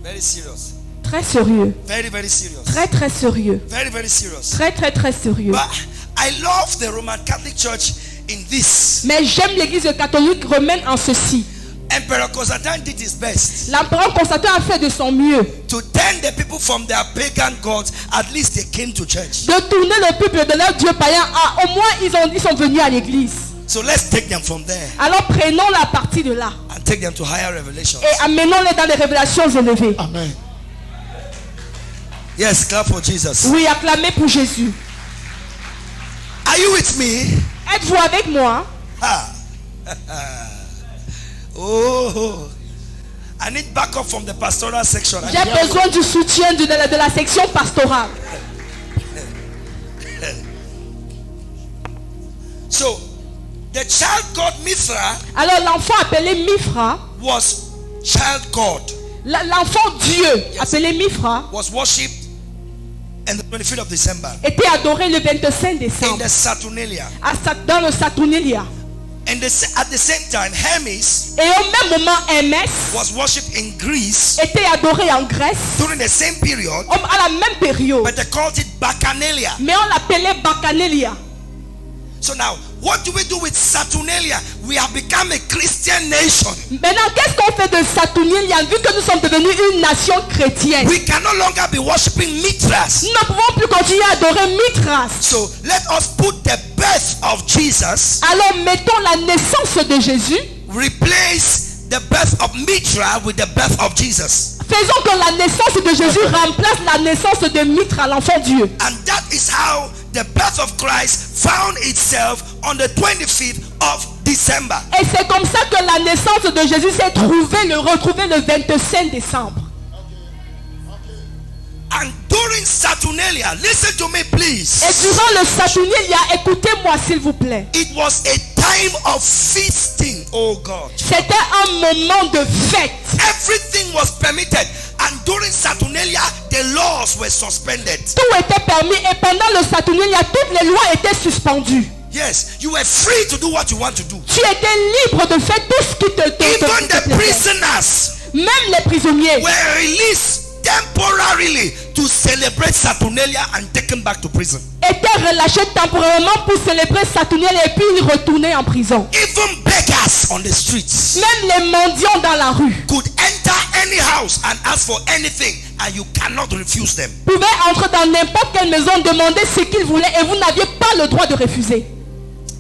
Speaker 1: Very serious.
Speaker 2: Très sérieux.
Speaker 1: Very, very serious.
Speaker 2: Très, très sérieux.
Speaker 1: Very, very serious.
Speaker 2: Très, très, très sérieux.
Speaker 1: But I love the Roman Catholic Church in this.
Speaker 2: Mais j'aime l'église catholique romaine en ceci.
Speaker 1: Emperor Constantine did his best
Speaker 2: L'empereur Constantin a fait de son mieux.
Speaker 1: to turn the people from their pagan gods. At least they came to church.
Speaker 2: De tourner le peuple de leur dieu païen à, au moins ils sont venus à l'église.
Speaker 1: So let's take them from there
Speaker 2: Alors prenons la partie de là
Speaker 1: and take them to higher revelations.
Speaker 2: et amenons-les dans les révélations élevées.
Speaker 3: Amen.
Speaker 1: Yes, clap for Jesus.
Speaker 2: Oui, acclamez pour Jésus.
Speaker 1: Are you with me?
Speaker 2: Êtes-vous avec moi?
Speaker 1: Ah. Oh, I need backup from the pastoral section.
Speaker 2: J'ai besoin du soutien de la section pastorale.
Speaker 1: So, the child god Mithra
Speaker 2: Alors l'enfant appelé Mithra,
Speaker 1: was child god,
Speaker 2: l'enfant Dieu appelé Mithra
Speaker 1: was worshipped and the 25th of December
Speaker 2: était adoré le 25
Speaker 1: in
Speaker 2: décembre
Speaker 1: the Saturnalia.
Speaker 2: dans le Saturnalia.
Speaker 1: And at the same time, Hermes
Speaker 2: Et au même moment, Hermès
Speaker 1: was worshipped in Greece
Speaker 2: était adoré en Grèce
Speaker 1: during the same period,
Speaker 2: à la même période.
Speaker 1: but they called it Bacchanalia.
Speaker 2: Mais on l'appelait Bacchanalia.
Speaker 1: So now, what do we do with Saturnalia? We have become a Christian nation.
Speaker 2: Maintenant, qu'est-ce qu'on fait de Saturnalia vu que nous sommes devenus une nation chrétienne?
Speaker 1: We can no longer be worshipping Mithras.
Speaker 2: Nous ne pouvons plus continuer à adorer Mithras.
Speaker 1: So let us put the birth of Jesus,
Speaker 2: Alors mettons la naissance de Jésus.
Speaker 1: replace the birth of Mithra with the birth of Jesus.
Speaker 2: Faisons que la naissance de Jésus remplace la naissance de Mithra, l'enfant Dieu.
Speaker 1: And that is how the birth of Christ found itself on the 25th of December.
Speaker 2: Et c'est comme ça que la naissance de Jésus s'est retrouvée le 25 décembre.
Speaker 1: And during Saturnalia, listen to me please.
Speaker 2: Et durant le Saturnalia, écoutez-moi s'il vous plaît.
Speaker 1: It was a time of feasting, oh God.
Speaker 2: C'était un moment de fête.
Speaker 1: Everything was permitted. And during Saturnalia, the laws were suspended.
Speaker 2: Tout était permis et pendant le Saturnalia, toutes les lois étaient suspendues.
Speaker 1: Yes, you were free to do what you want to do.
Speaker 2: Tu étais libre de faire tout ce qui te
Speaker 1: Even the
Speaker 2: plaisait.
Speaker 1: prisoners
Speaker 2: Même les prisonniers
Speaker 1: were released temporarily to celebrate Saturnalia and taken back to prison.
Speaker 2: étaient relâchés temporairement pour célébrer Saturnalia et puis ils retournaient en prison.
Speaker 1: Even beggars on the streets
Speaker 2: Même les mendiants dans la rue
Speaker 1: could enter any house and ask for anything, and you cannot refuse them.
Speaker 2: pouvaient entrer dans n'importe quelle maison, demander ce qu'ils voulaient et vous n'aviez pas le droit de refuser.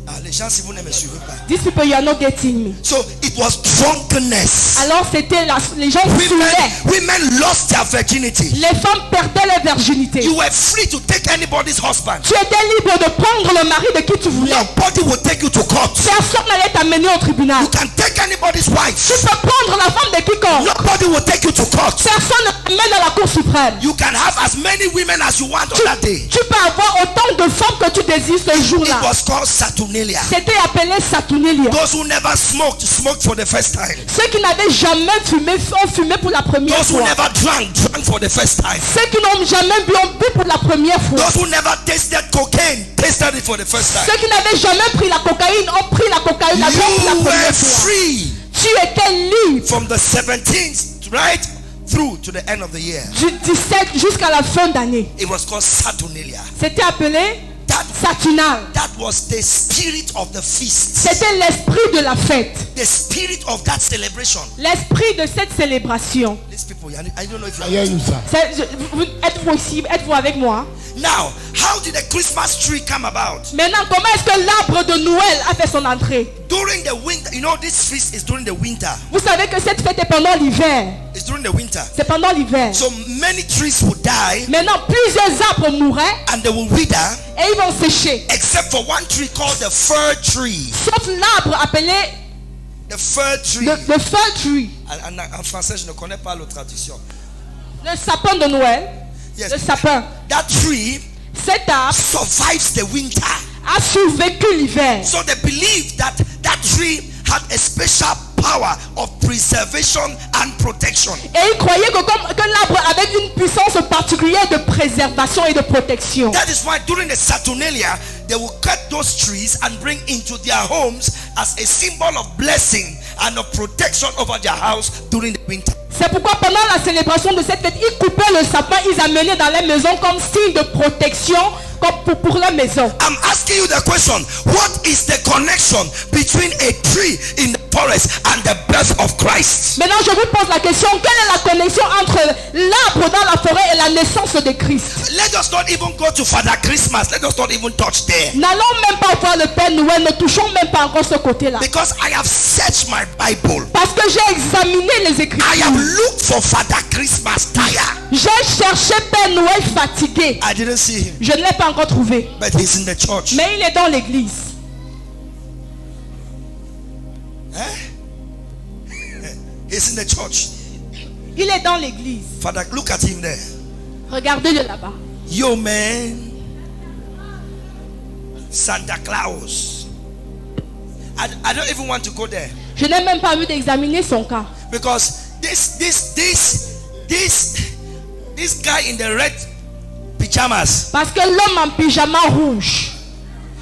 Speaker 1: Ah, les gens, si vous ne me suivez pas.
Speaker 2: These people, you are not getting me.
Speaker 1: So it was drunkenness.
Speaker 2: Alors c'était les gens saoulaient.
Speaker 1: Women lost their virginity.
Speaker 2: Les femmes perdaient leur virginité.
Speaker 1: You were free to take anybody's husband.
Speaker 2: Tu étais libre de prendre le mari de qui tu voulais.
Speaker 1: Nobody will take you to court.
Speaker 2: Personne n'allait t'amener au tribunal.
Speaker 1: You can take anybody's wife.
Speaker 2: Tu peux prendre la femme de quiconque.
Speaker 1: Nobody will take you to court.
Speaker 2: Personne ne t'amène à la Cour suprême.
Speaker 1: You can have as many women as you want on that day.
Speaker 2: Tu peux avoir autant de femmes que tu désires ce
Speaker 1: It
Speaker 2: jour-là.
Speaker 1: was called Saturnalia.
Speaker 2: C'était appelé Saturnalia.
Speaker 1: Those who never smoked for the first time.
Speaker 2: Ceux qui n'avaient jamais fumé ont fumé pour la première
Speaker 1: Those who
Speaker 2: fois.
Speaker 1: never drank for the first time.
Speaker 2: Ceux qui n'ont jamais bu ont bu pour la première fois.
Speaker 1: Those who never tasted cocaine tasted it for the first time.
Speaker 2: Ceux qui n'avaient jamais pris la cocaïne ont pris la cocaïne pour la
Speaker 1: You were
Speaker 2: première fois.
Speaker 1: free
Speaker 2: Tu étais libre
Speaker 1: from the 17th right through to the end of the year.
Speaker 2: du 17 jusqu'à la fin d'année.
Speaker 1: It was called Saturnalia.
Speaker 2: C'était appelé Saturnal.
Speaker 1: That was the spirit of the feast.
Speaker 2: C'était l'esprit de la fête.
Speaker 1: The spirit of that celebration.
Speaker 2: L'esprit de cette célébration.
Speaker 1: These people, I don't know if you
Speaker 3: I hear you, sir.
Speaker 2: Êtes-vous ici? Êtes-vous avec moi?
Speaker 1: Now, how did the Christmas tree come about?
Speaker 2: Maintenant, comment est-ce que l'arbre de Noël a fait son entrée?
Speaker 1: During the winter, you know this feast is during the winter.
Speaker 2: Vous savez que cette fête est pendant l'hiver.
Speaker 1: It's during the winter.
Speaker 2: C'est pendant l'hiver.
Speaker 1: So many trees would die
Speaker 2: Maintenant, plusieurs arbres mourraient
Speaker 1: and they will wither,
Speaker 2: et ils vont sécher.
Speaker 1: except for one tree called the fir tree.
Speaker 2: Sauf l'arbre appelé
Speaker 1: The fir tree.
Speaker 2: le fir tree.
Speaker 1: En français, je ne connais pas la traduction.
Speaker 2: Le sapin de Noël.
Speaker 1: Yes.
Speaker 2: Le sapin.
Speaker 1: That tree
Speaker 2: Cet arbre
Speaker 1: survives the winter.
Speaker 2: a survécu l'hiver.
Speaker 1: So they believe that that tree had a special power of preservation and protection.
Speaker 2: Et ils croyaient que l'arbre avait une puissance particulière de préservation et de protection.
Speaker 1: That is why during the Saturnalia, they will cut those trees and bring into their homes as a symbol of blessing and of protection over their house during the winter.
Speaker 2: C'est pourquoi pendant la célébration de cette fête, ils coupaient le sapin, ils amenaient dans les maisons comme signe de protection comme pour la maison.
Speaker 1: I'm asking you the question, what is the connection between a tree in the forest and the birth of Christ?
Speaker 2: Maintenant, je vous pose la question, quelle est la connexion entre l'arbre dans la forêt et la naissance de Christ?
Speaker 1: Let us not even go to Father Christmas. Let us not even touch there.
Speaker 2: N'allons même pas voir le Père Noël, ne touchons même pas encore ce côté-là.
Speaker 1: Because I have searched my Bible.
Speaker 2: Parce que j'ai examiné les Écritures.
Speaker 1: I have looked for Father Christmas tired.
Speaker 2: J'ai cherché Père Noël fatigué.
Speaker 1: I didn't see him.
Speaker 2: Je ne l'ai pas encore trouvé.
Speaker 1: But he's in the church.
Speaker 2: Mais il est dans l'église.
Speaker 1: He's in the church.
Speaker 2: Il est dans l'église.
Speaker 1: Father, look at him there.
Speaker 2: Regardez-le là-bas.
Speaker 1: Yo man, Santa Claus. I don't even want to go there.
Speaker 2: Je n'ai même pas envie d'examiner son cas.
Speaker 1: Because this guy in the red pajamas.
Speaker 2: Parce que l'homme en pyjama rouge.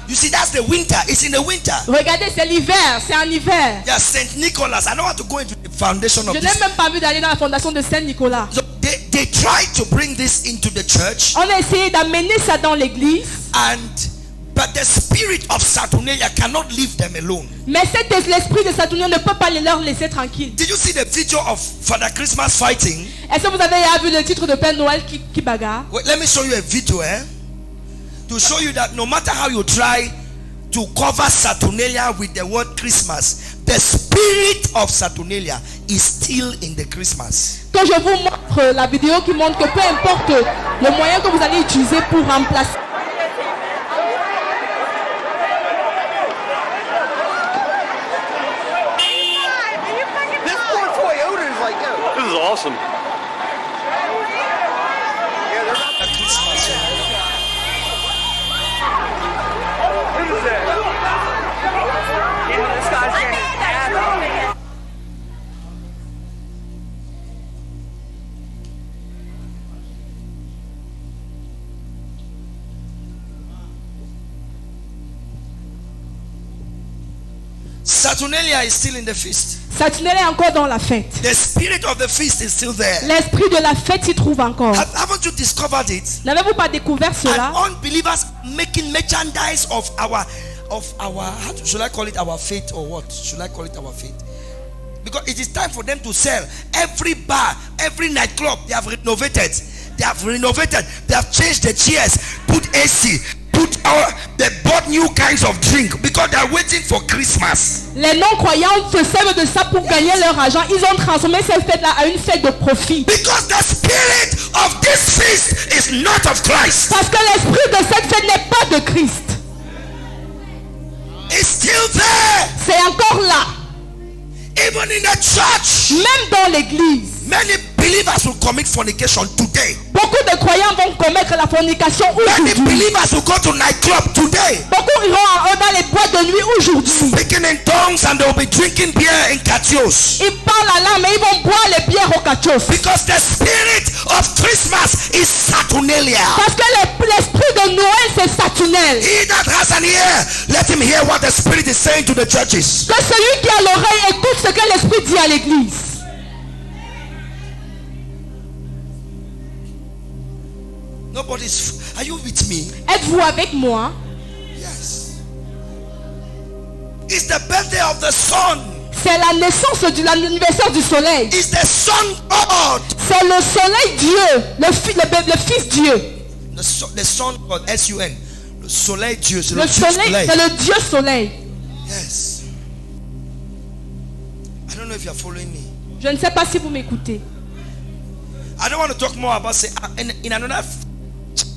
Speaker 1: You see, that's the winter. It's in the winter.
Speaker 2: Regardez, c'est l'hiver, c'est en hiver.
Speaker 1: Yeah, Saint Nicholas. I don't want to go into the foundation of
Speaker 2: Je
Speaker 1: this.
Speaker 2: n'ai même pas vu d'aller dans la fondation de Saint-Nicolas.
Speaker 1: So they tried to bring this into the church,
Speaker 2: On a essayé d'amener ça dans l'église.
Speaker 1: but the spirit of Saturnalia cannot leave them alone.
Speaker 2: Mais l'esprit de Saturnin ne peut pas leur laisser tranquille.
Speaker 1: Did you see the video of Father Christmas fighting?
Speaker 2: Est-ce que vous avez vu le titre de Père Noël qui bagarre?
Speaker 1: Wait, let me show you a video, to show you that no matter how you try to cover Saturnalia with the word Christmas, the spirit of Saturnalia is still in the Christmas.
Speaker 2: Quand je vous montre la vidéo qui montre que peu importe le moyen que vous allez utiliser pour remplacer.
Speaker 4: This is awesome.
Speaker 1: The Christmas,
Speaker 4: This guy's getting his ass off.
Speaker 1: Saturnalia is still in the feast.
Speaker 2: Saturnalia est encore dans la fête.
Speaker 1: The spirit of the feast is still there.
Speaker 2: L'esprit de la fête s'y trouve encore.
Speaker 1: Haven't you discovered it?
Speaker 2: N'avez-vous pas découvert
Speaker 1: And
Speaker 2: cela?
Speaker 1: unbelievers making merchandise of our should I call it our faith or what? Should I call it our faith? Because it is time for them to sell. Every bar, every nightclub, they have renovated. They have changed the chairs, put AC, they bought new kinds of drink because they are waiting for Christmas.
Speaker 2: Les non-croyants se servent de ça pour gagner leur argent. Ils ont transformé cette fête-là à une fête de profit.
Speaker 1: Because the spirit of this feast is not of Christ.
Speaker 2: Parce que l'esprit de cette fête n'est pas de Christ.
Speaker 1: It's still there.
Speaker 2: C'est encore là.
Speaker 1: Even in the church.
Speaker 2: Même dans l'église.
Speaker 1: Many believers will commit fornication today.
Speaker 2: Beaucoup de croyants vont commettre la fornication
Speaker 1: Many
Speaker 2: aujourd'hui.
Speaker 1: believers will go to nightclub today.
Speaker 2: Beaucoup iront dans les boîtes de nuit aujourd'hui.
Speaker 1: Speaking in tongues and they will be drinking beer in catios.
Speaker 2: Ils parlent à l'âme et ils vont boire les bières au cachos.
Speaker 1: Because the spirit of Christmas is Saturnalia.
Speaker 2: Parce que l'esprit de Noël c'est Saturnel.
Speaker 1: He that has an ear, let him hear what the spirit is saying to the churches.
Speaker 2: Que celui qui a l'oreille écoute ce que l'esprit dit à l'église.
Speaker 1: Are you with me?
Speaker 2: Êtes-vous avec moi?
Speaker 1: Yes. It's the birthday of the sun.
Speaker 2: C'est la naissance de l'anniversaire du soleil.
Speaker 1: It's the sun God.
Speaker 2: C'est le soleil Dieu, le fils Dieu.
Speaker 1: The sun God, S-U-N. Le soleil Dieu, c'est
Speaker 2: le soleil. C'est le Dieu soleil.
Speaker 1: Yes. I don't know if you are following me.
Speaker 2: Je ne sais pas si vous m'écoutez.
Speaker 1: I don't want to talk more about in another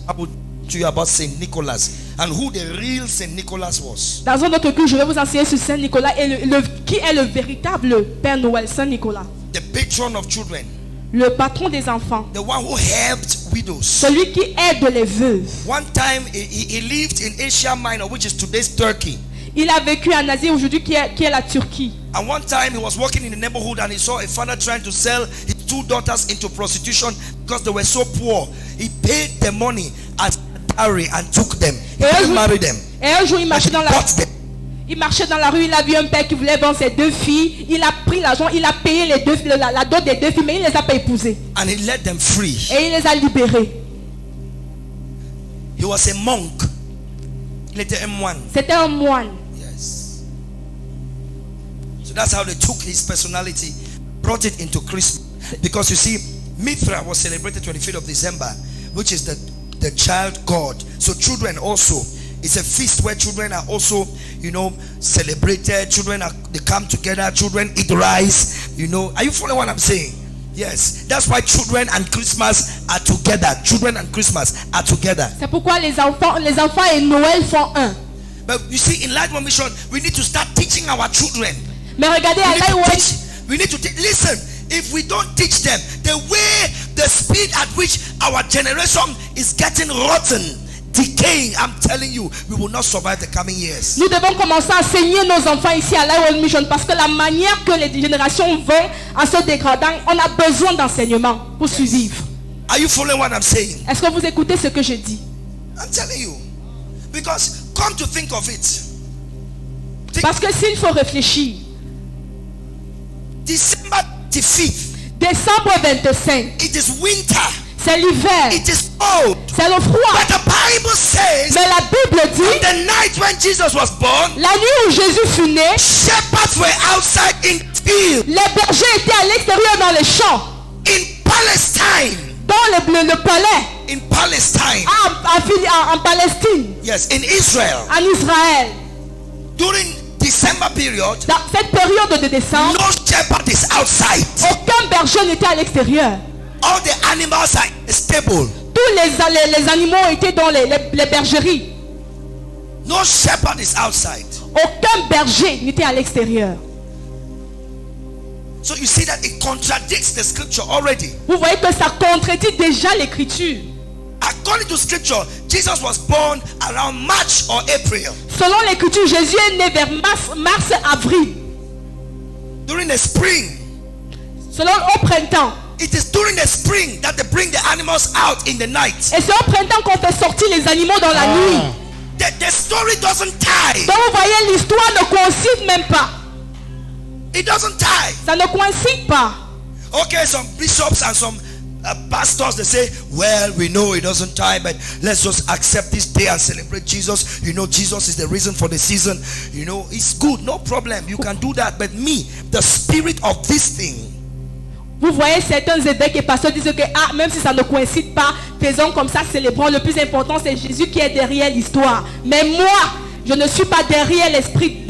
Speaker 1: I will to you about Saint Nicholas and who the real Saint Nicholas was.
Speaker 2: Dans un autre cours, je vais vous enseigner sur Saint Nicolas et qui est le véritable Père Noël, Saint Nicolas.
Speaker 1: The patron of children.
Speaker 2: Le patron des enfants.
Speaker 1: The one who helped widows.
Speaker 2: Celui qui aide les veuves.
Speaker 1: One time he lived in Asia Minor, which is today's Turkey.
Speaker 2: Il a vécu en Asie aujourd'hui qui est la Turquie.
Speaker 1: And one time he was walking in the neighborhood and he saw a father trying to sell his two daughters into prostitution because they were so poor. He paid the money as dowry and took them. He didn't marry them.
Speaker 2: Et un jour il marchait dans la rue, il a vu un père qui voulait vendre ses deux filles. Il a pris l'argent, il a payé la dot des deux filles, mais il ne les a pas épousées.
Speaker 1: And he let them free.
Speaker 2: Et il les a libérées.
Speaker 1: He was a monk. Il était un moine.
Speaker 2: C'était un moine.
Speaker 1: Yes. So that's how they took his personality, brought it into Christmas. Because you see, Mithra was celebrated 25th of December, which is the child God. So children also, it's a feast where children are also, celebrated. Children they come together. Children eat rice. Are you following what I'm saying? Yes, that's why children and Christmas are together. Children and Christmas are together.
Speaker 2: C'est pourquoi les enfants et Noël font un.
Speaker 1: But you see, in Light One Mission, we need to start teaching our children.
Speaker 2: Mais regardez,
Speaker 1: we need to listen. If we don't teach them the way, the speed at which our generation is getting rotten, decaying, I'm telling you, we will not survive the coming years.
Speaker 2: Nous devons commencer à enseigner nos enfants ici à Light One Mission parce que la manière que les générations vont en se dégradant, on a besoin d'enseignement pour survivre.
Speaker 1: Are you following what I'm saying?
Speaker 2: Est-ce que vous écoutez ce que je dis?
Speaker 1: I'm telling you. Because come to think of it.
Speaker 2: Parce que s'il faut réfléchir,
Speaker 1: December 25th,
Speaker 2: décembre 25,
Speaker 1: it is winter.
Speaker 2: c'est l'hiver,
Speaker 1: It is cold.
Speaker 2: c'est le froid.
Speaker 1: But the Bible says
Speaker 2: Mais la Bible dit,
Speaker 1: the night when Jesus was born,
Speaker 2: la nuit où Jésus fut né,
Speaker 1: shepherds were outside in the field.
Speaker 2: les bergers étaient à l'extérieur dans les champs,
Speaker 1: In Palestine.
Speaker 2: dans le palais,
Speaker 1: In Palestine.
Speaker 2: en Palestine,
Speaker 1: Yes, in Israel.
Speaker 2: en Israël.
Speaker 1: During December period,
Speaker 2: Dans cette période de décembre,
Speaker 1: no shepherd is outside.
Speaker 2: aucun berger n'était à l'extérieur.
Speaker 1: All the animals are in the stable.
Speaker 2: Tous les animaux étaient dans les bergeries.
Speaker 1: No shepherd is outside.
Speaker 2: Aucun berger n'était à l'extérieur.
Speaker 1: So you see that it contradicts the scripture already.
Speaker 2: Vous voyez que ça contredit déjà l'écriture.
Speaker 1: According to scripture, Jesus was born around March or April.
Speaker 2: Selon l'écriture, Jésus est né vers mars, avril.
Speaker 1: During the spring.
Speaker 2: Selon au printemps.
Speaker 1: It is during the spring that they bring the animals out in the night.
Speaker 2: Et c'est au printemps qu'on fait sortir les animaux dans la nuit.
Speaker 1: The story doesn't tie.
Speaker 2: Donc vous voyez, l'histoire ne coïncide même pas.
Speaker 1: It doesn't tie.
Speaker 2: Ça ne coïncide pas.
Speaker 1: Okay, some bishops and some pastors, they say, well, we know it doesn't tie, but let's just accept this day and celebrate Jesus. You know, Jesus is the reason for the season. You know, it's good, no problem. You can do that. But me, the spirit of this thing.
Speaker 2: Vous voyez, certains évêques et pasteurs disent que même si ça ne coïncide pas, faisons comme ça, célébrons. Le plus important, c'est Jésus qui est derrière l'histoire. Mais moi, je ne suis pas derrière l'esprit,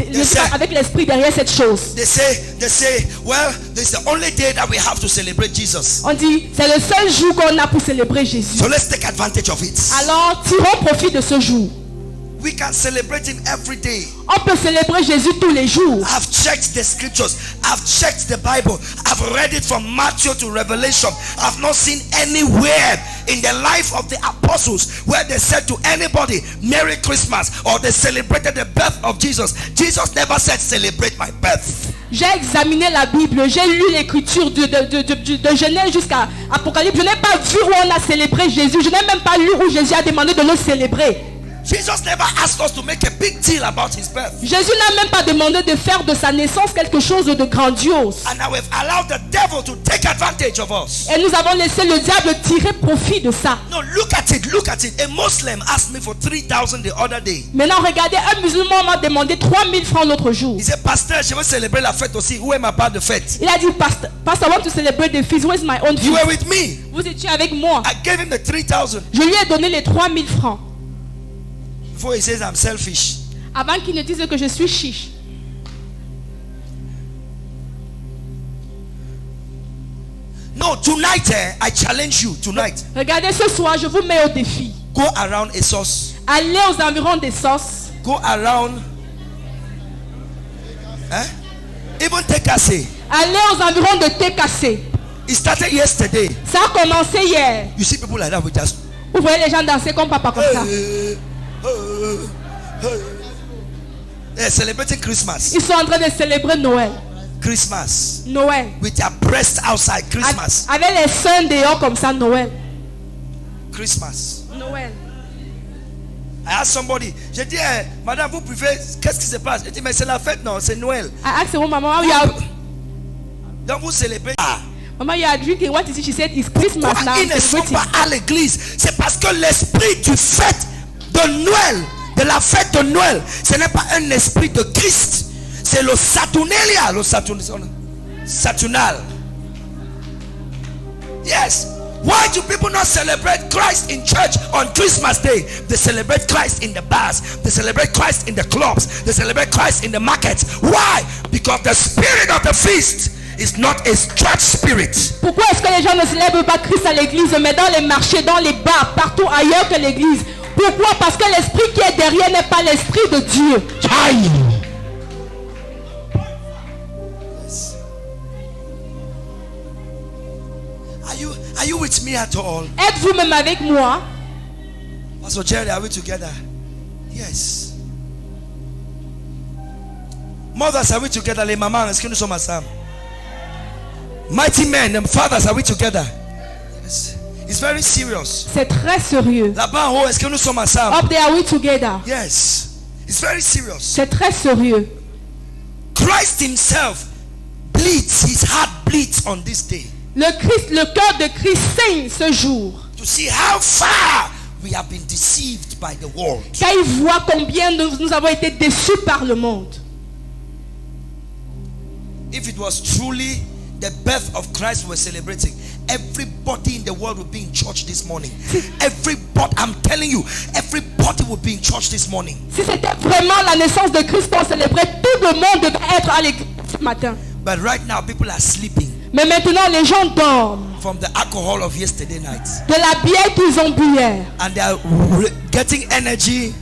Speaker 2: avec l'esprit derrière cette chose.
Speaker 1: They say, well, this is the only day that we have to celebrate Jesus.
Speaker 2: On dit, c'est le seul jour qu'on a pour célébrer Jésus.
Speaker 1: So let's take advantage of it.
Speaker 2: Alors, tirons profit de ce jour.
Speaker 1: We can celebrate him every day.
Speaker 2: On peut célébrer Jésus tous les jours.
Speaker 1: I've checked the scriptures. I've checked the Bible. I've read it from Matthew to Revelation. I've not seen anywhere in the life of the apostles where they said to anybody, Merry Christmas, or they celebrated the birth of Jesus. Jesus never said, celebrate my birth.
Speaker 2: J'ai examiné la Bible, j'ai lu l'écriture de Genèse jusqu'à Apocalypse. Je n'ai pas vu où on a célébré Jésus. Je n'ai même pas lu où Jésus a demandé de le célébrer.
Speaker 1: Jesus never asked us to make a big deal about his birth.
Speaker 2: Jésus n'a même pas demandé de faire de sa naissance quelque chose de grandiose.
Speaker 1: And now we've allowed the devil to take advantage of us.
Speaker 2: Et nous avons laissé le diable tirer profit de ça.
Speaker 1: No, look at it, look at it. A Muslim asked me for 3,000 the other day.
Speaker 2: Maintenant, regardez, un musulman m'a demandé 3000 francs l'autre jour.
Speaker 1: He said, Pasteur, je veux célébrer la fête aussi. Où est ma part de fête?
Speaker 2: Il a dit, Pastor, I want to celebrate the feast. Where's my own feast?
Speaker 1: You were with me.
Speaker 2: Vous étiez avec moi.
Speaker 1: I gave him the 3,000.
Speaker 2: Je lui ai donné les 3000 francs.
Speaker 1: Before he says I'm selfish.
Speaker 2: Avant qu'il ne dise que je suis chiche.
Speaker 1: No, tonight I challenge you. Tonight,
Speaker 2: Regardez, ce soir, je vous mets au défi.
Speaker 1: go around a source.
Speaker 2: Allez aux environs des sauces.
Speaker 1: Go around. Even TKC.
Speaker 2: Allez aux environs de TKC.
Speaker 1: It started yesterday.
Speaker 2: Ça a commencé hier.
Speaker 1: You see people like that with just.
Speaker 2: Vous voyez les gens danser comme papa comme ça.
Speaker 1: They're celebrating Christmas.
Speaker 2: Ils sont en train de célébrer Noël.
Speaker 1: Christmas.
Speaker 2: Noël.
Speaker 1: With their breasts outside. Christmas.
Speaker 2: Avec les seins dehors comme ça, Noël.
Speaker 1: Christmas.
Speaker 2: Noël.
Speaker 1: I asked somebody, j'ai dit, madame, vous préférez, qu'est-ce qui se passe? J'ai dit, mais c'est la fête, non, c'est Noël.
Speaker 2: I asked her, Mama, you are,
Speaker 1: Donc vous célébrez.
Speaker 2: Mama, you are drinking. What is it? She said, it's Christmas now.
Speaker 1: Ils ne sont pas à l'église. C'est parce que l'esprit du fête de Noël, de la fête de Noël, ce n'est pas un esprit de Christ. C'est le Saturnalia, le Saturnal. Yes. Why do people not celebrate Christ in church on Christmas Day? They celebrate Christ in the bars. They celebrate Christ in the clubs. They celebrate Christ in the markets. Why? Because the spirit of the feast is not a church spirit.
Speaker 2: Pourquoi est-ce que les gens ne célèbrent pas Christ à l'église, mais dans les marchés, dans les bars, partout ailleurs que l'église? Pourquoi? Parce que l'esprit qui est derrière n'est pas l'esprit de Dieu.
Speaker 3: Aïe.
Speaker 1: Are you with me at all?
Speaker 2: Êtes-vous même avec moi?
Speaker 1: Pastor Jerry, are we together? Yes. Mothers, are we together? Les mamans, est-ce que nous sommes ensemble? Mighty men and fathers, are we together? Yes. It's very serious.
Speaker 2: C'est très sérieux.
Speaker 1: Là-bas en haut, est-ce que nous sommes ensemble?
Speaker 2: Up there, are we together?
Speaker 1: Yes. It's very serious.
Speaker 2: C'est très sérieux.
Speaker 1: Christ himself bleeds. His heart bleeds on this day.
Speaker 2: Le cœur de Christ saigne ce jour.
Speaker 1: To see how far we have been deceived by the world.
Speaker 2: Car il voit combien nous avons été déçus par le monde.
Speaker 1: If it was truly the birth of Christ we were celebrating, everybody in the world would be in church this morning. Everybody, I'm telling you, everybody would be in church this morning.
Speaker 2: Si c'était vraiment la naissance de Christ qu'on célébrait, tout le monde devait être à l'église ce matin.
Speaker 1: But right now, people are sleeping
Speaker 2: Mais maintenant, les gens dorment
Speaker 1: from the alcohol of yesterday night,
Speaker 2: de la bière qu'ils ont bu hier.
Speaker 1: and they are getting energy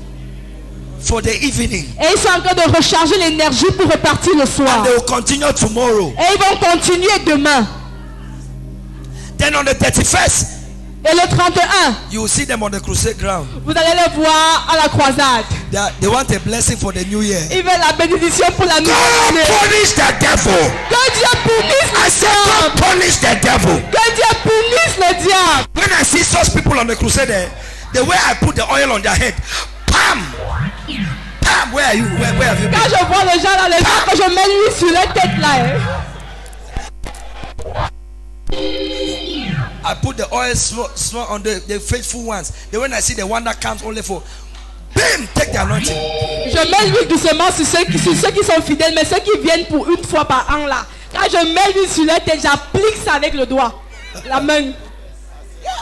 Speaker 1: for the evening.
Speaker 2: Et ils sont en train de recharger l'énergie pour repartir le soir.
Speaker 1: And they will continue tomorrow.
Speaker 2: Et ils vont continuer demain.
Speaker 1: Then on the 31st,
Speaker 2: Et le 31,
Speaker 1: you will see them on the crusade ground.
Speaker 2: vous allez les voir à la croisade.
Speaker 1: They want a blessing for the new year.
Speaker 2: Ils veulent la bénédiction pour la nouvelle
Speaker 1: God
Speaker 2: année.
Speaker 1: punish the devil.
Speaker 2: Que Dieu punisse
Speaker 1: I
Speaker 2: le
Speaker 1: said, God
Speaker 2: diable.
Speaker 1: punish the devil.
Speaker 2: Que Dieu punisse le diable.
Speaker 1: When I see such people on the crusade, the way I put the oil on their head, pam, pam. Where are you? Where have you been?
Speaker 2: Quand je vois les gens dans les gens, quand je mets l'huile sur les têtes là.
Speaker 1: I put the oil small on the faithful ones. Then when I see the one that comes only for, bam, take the anointing.
Speaker 2: Je mets l'huile doucement sur ceux qui sont fidèles, mais ceux qui viennent pour une fois par an là. Quand je mets l'huile sur les têtes, j'applique ça avec le doigt, la main.
Speaker 1: Yeah,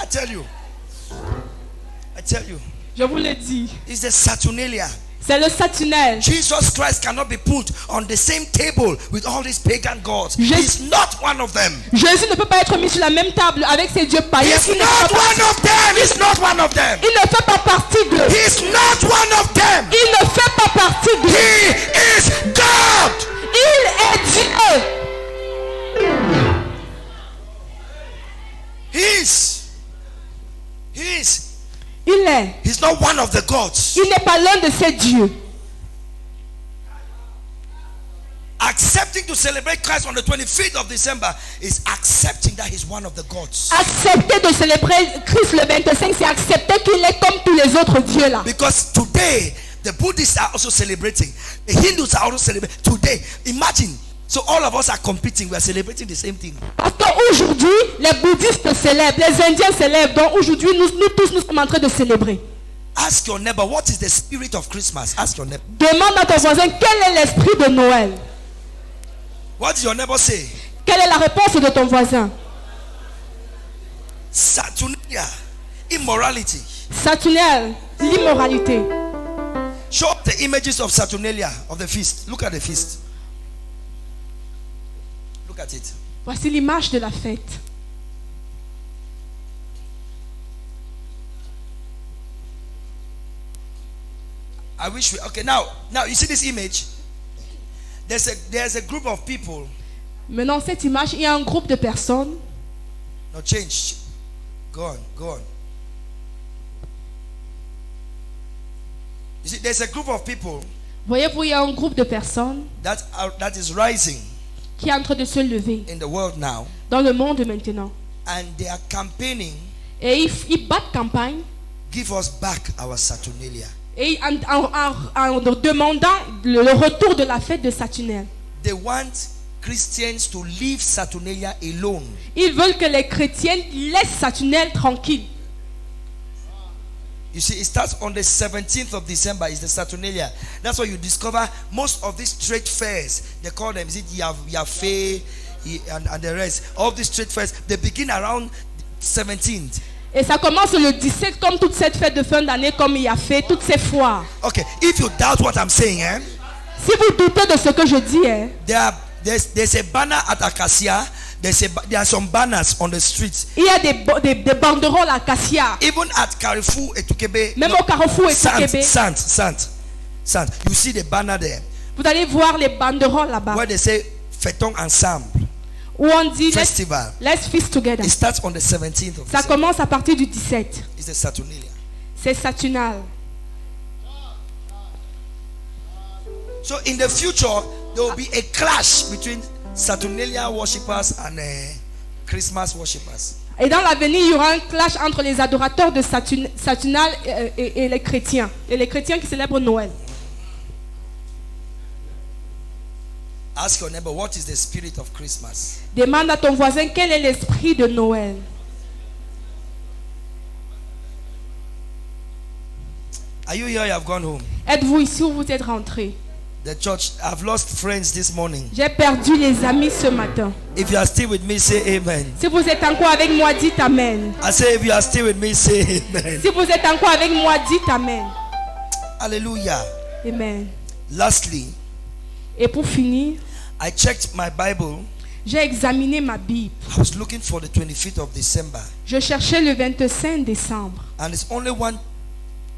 Speaker 1: I tell you.
Speaker 2: Je vous le dis.
Speaker 1: It's the Saturnalia.
Speaker 2: C'est le Saturnaire.
Speaker 1: Jesus Christ cannot be put on the same table with all these pagan gods.
Speaker 2: Je-
Speaker 1: He's not one of them.
Speaker 2: Jésus ne peut pas être mis sur la même table avec ces dieux païens.
Speaker 1: He's not one of them. He's not one of them.
Speaker 2: Il ne fait pas partie d'eux.
Speaker 1: He's not one of them.
Speaker 2: Il ne fait pas partie d'eux.
Speaker 1: He is God.
Speaker 2: Il est Dieu. Il est.
Speaker 1: He's not one of the gods.
Speaker 2: Il n'est pas l'un de ces dieux.
Speaker 1: Accepting to celebrate Christ on the 25th of December is accepting that he's one of the gods.
Speaker 2: Accepter de célébrer Christ le 25, c'est accepter qu'il est comme tous les autres dieux là.
Speaker 1: Because today, the Buddhists are also celebrating. The Hindus are also celebrating. Today, imagine. So all of us are competing. We are celebrating the same thing.
Speaker 2: Parce qu'aujourd'hui, les bouddhistes célèbrent, les indiens célèbrent. Donc aujourd'hui, nous tous, nous sommes en train de célébrer.
Speaker 1: Ask your neighbor, what is the spirit of Christmas? Ask your neighbor.
Speaker 2: Demande à ton voisin, quel est l'esprit de Noël?
Speaker 1: What did your neighbor say?
Speaker 2: Quelle est la réponse de ton voisin?
Speaker 1: Saturnalia, immorality.
Speaker 2: Saturnaire, l'immoralité.
Speaker 1: Show the images of Saturnalia, of the feast. Look at the feast. Look at it.
Speaker 2: Voici l'image de la fête.
Speaker 1: I wish we, okay, now you see this image. There's a group of people.
Speaker 2: Maintenant, cette image, il y a un groupe de personnes.
Speaker 1: No, change. Go on. You see, there's a group of people
Speaker 2: Voyez-vous, il y a un groupe de personnes
Speaker 1: that is rising
Speaker 2: qui est en train de se lever
Speaker 1: in the world now,
Speaker 2: dans le monde maintenant.
Speaker 1: and they are campaigning.
Speaker 2: Et ils battent campagne
Speaker 1: Give us back our Saturnalia.
Speaker 2: et en demandant le retour de la fête de Saturnaire.
Speaker 1: They want Christians to leave Saturnalia alone.
Speaker 2: Ils veulent que les chrétiens laissent Saturnaire tranquille.
Speaker 1: You see, it starts on the 17th of December is the Saturnalia. That's why you discover most of these trade fairs, they call them, is it Yafe and the rest. All these trade fairs, they begin around 17th.
Speaker 2: Et ça commence le 17 comme toute cette fête de fin d'année, comme il y a fait toutes ces foires.
Speaker 1: Okay, if you doubt what I'm saying,
Speaker 2: Si vous doutez de ce que je dis,
Speaker 1: there's a banner at Acacia. There are some banners on the streets.
Speaker 2: il y a des banderoles à Cassia.
Speaker 1: Even at Carrefour et Tukebe.
Speaker 2: Même au Carrefour et Tukebe.
Speaker 1: Sant. You see the banner there.
Speaker 2: Vous allez voir les banderoles là-bas.
Speaker 1: Where they say Fêtons ensemble.
Speaker 2: Où on dit
Speaker 1: Festival.
Speaker 2: let's feast together.
Speaker 1: It starts on the 17th of
Speaker 2: Ça
Speaker 1: December.
Speaker 2: commence à partir du 17.
Speaker 1: It's the Saturnalia.
Speaker 2: C'est Saturnal.
Speaker 1: So in the future, there will be a clash between Saturnalia worshippers and Christmas worshippers.
Speaker 2: Et dans l'avenir, il y aura un clash entre les adorateurs de Saturnal et les chrétiens. Et les chrétiens qui célèbrent Noël.
Speaker 1: Ask your neighbor, what is the spirit of Christmas?
Speaker 2: Demande à ton voisin quel est l'esprit de Noël.
Speaker 1: Are you here? You have gone home.
Speaker 2: Êtes-vous ici ou vous êtes rentré?
Speaker 1: The church, I've lost friends this morning.
Speaker 2: J'ai perdu les amis ce matin.
Speaker 1: If you are still with me, say amen.
Speaker 2: Si vous êtes encore avec moi, dites amen.
Speaker 1: I say, if you are still with me, say amen.
Speaker 2: Si vous êtes encore avec moi, dites amen.
Speaker 1: Hallelujah.
Speaker 2: Amen.
Speaker 1: Lastly,
Speaker 2: Et pour finir,
Speaker 1: I checked my Bible.
Speaker 2: j'ai examiné ma Bible.
Speaker 1: I was looking for the 25th of December.
Speaker 2: Je cherchais le 25 décembre.
Speaker 1: And it's only one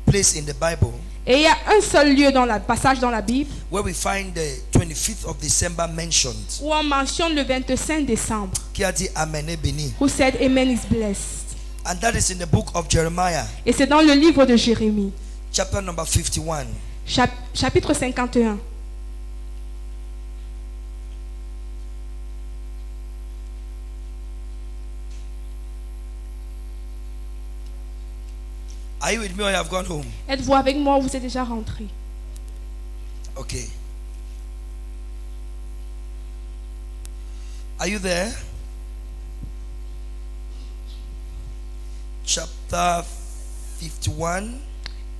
Speaker 1: place in the Bible
Speaker 2: Et il y a un seul lieu dans le passage dans la Bible
Speaker 1: where we find the 25th of December mentioned.
Speaker 2: où on mentionne le 25 décembre.
Speaker 1: Qui a dit Amen et béni.
Speaker 2: Who said amen is blessed.
Speaker 1: And that is in the book of Jeremiah,
Speaker 2: Et c'est dans le livre de Jérémie,
Speaker 1: chapter number 51.
Speaker 2: chapitre 51.
Speaker 1: Are you with me or you have gone home?
Speaker 2: Êtes-vous avec moi ou vous êtes déjà rentré?
Speaker 1: Okay. Are you there? Chapter 51.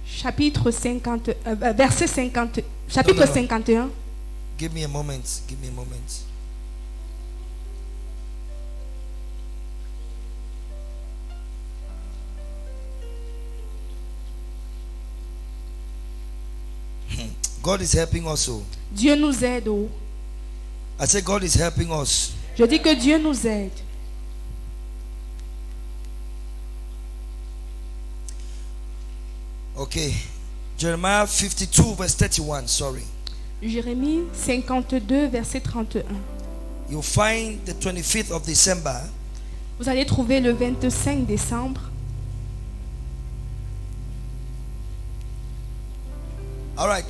Speaker 2: Chapitre 50, verset 50, chapitre
Speaker 1: Non.
Speaker 2: 51.
Speaker 1: Give me a moment. Give me a moment. God is helping us. Oh.
Speaker 2: Dieu nous aide. Oh.
Speaker 1: I say God is helping us.
Speaker 2: Je dis que Dieu nous aide.
Speaker 1: Okay. Jeremiah 52 verse 31. Sorry.
Speaker 2: Jérémie 52, verset 31.
Speaker 1: You'll find the 25th of December.
Speaker 2: Vous allez trouver le 25 décembre.
Speaker 1: All right.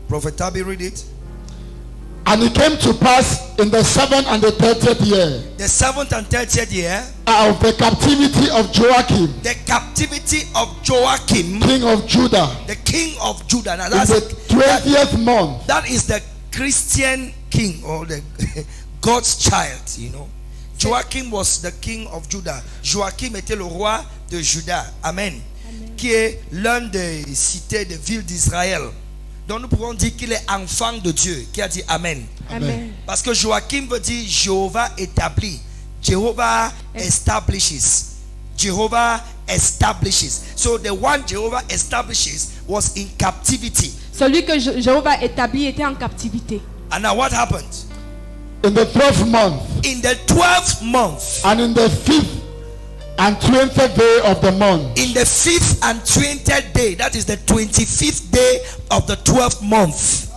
Speaker 1: Prophet Tabi, read it.
Speaker 3: And it came to pass in the 7th and the 30th year
Speaker 1: The 7th and 30th year,
Speaker 3: of the captivity of Joachim,
Speaker 1: the captivity of Joachim,
Speaker 3: king of Judah,
Speaker 1: the king of Judah. Now
Speaker 3: in
Speaker 1: that's
Speaker 3: the 20th month.
Speaker 1: that is the Christian king or the God's child, you know. Joachim was the king of Judah. Joachim était le roi de Juda. Amen. Qui est l'un des cités des villes d'Israël. Donc nous pouvons dire qu'il est enfant de Dieu. Qui a dit Amen.
Speaker 2: Amen.
Speaker 1: Parce que Joachim veut dire Jéhovah établit. Jehovah establishes. Jehovah establishes. So the one Jehovah establishes was in captivity.
Speaker 2: Celui que Jéhovah établit était en captivité.
Speaker 1: And now what happened?
Speaker 3: In the 12th month,
Speaker 1: In the 12th month,
Speaker 3: and in the 5th and 20th day of the month,
Speaker 1: in the 5th and 20th day, that is the 25th day of the 12th month,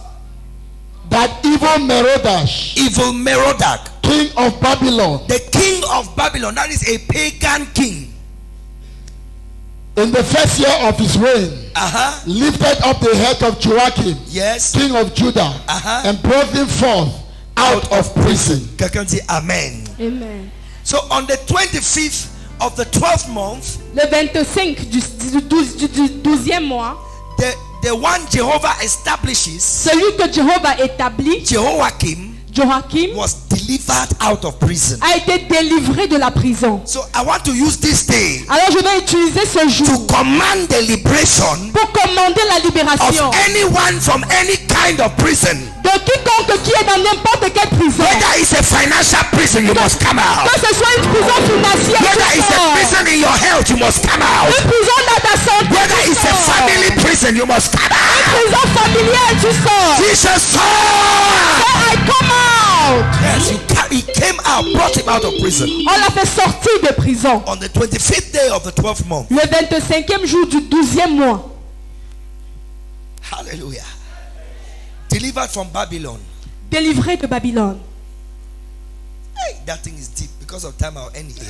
Speaker 3: that evil
Speaker 1: Merodach,
Speaker 3: king of Babylon,
Speaker 1: the king of Babylon, that is a pagan king,
Speaker 3: in the first year of his reign, lifted up the head of Joachim,
Speaker 1: yes,
Speaker 3: king of Judah, and brought him forth out of prison.
Speaker 1: Quelqu'un dit Amen.
Speaker 2: Amen.
Speaker 1: So on the 25th of the 12th month,
Speaker 2: Le 25 du 12e mois,
Speaker 1: the one Jehovah establishes,
Speaker 2: celui que Jéhovah établit,
Speaker 1: Jehoiakim,
Speaker 2: Joachim,
Speaker 1: was delivered out of prison.
Speaker 2: a été délivré de la prison.
Speaker 1: So I want to use this day
Speaker 2: Alors je vais utiliser ce
Speaker 1: to
Speaker 2: jour
Speaker 1: command the liberation
Speaker 2: pour commander la libération
Speaker 1: of anyone from any kind of prison.
Speaker 2: de quiconque qui est dans n'importe quelle prison.
Speaker 1: Whether it's a financial prison, you must come out.
Speaker 2: Que ce soit une prison financière,
Speaker 1: Whether
Speaker 2: tu
Speaker 1: it's a
Speaker 2: sors.
Speaker 1: prison in your health, you must come out.
Speaker 2: Une prison dans ta santé,
Speaker 1: Whether
Speaker 2: tu
Speaker 1: it's a
Speaker 2: sors.
Speaker 1: family prison, you must come out.
Speaker 2: Prison familiale, tu sors.
Speaker 1: Jesus saw.
Speaker 2: I come out.
Speaker 1: Yes, he came out, brought him out of prison.
Speaker 2: On l'a fait sortir de prison.
Speaker 1: On the 25th day of the 12th month.
Speaker 2: Le 25e jour du 12e mois.
Speaker 1: Hallelujah. Delivered from Babylon.
Speaker 2: Délivré de Babylone.
Speaker 1: Hey, that thing is deep. Because of time, I'll end here.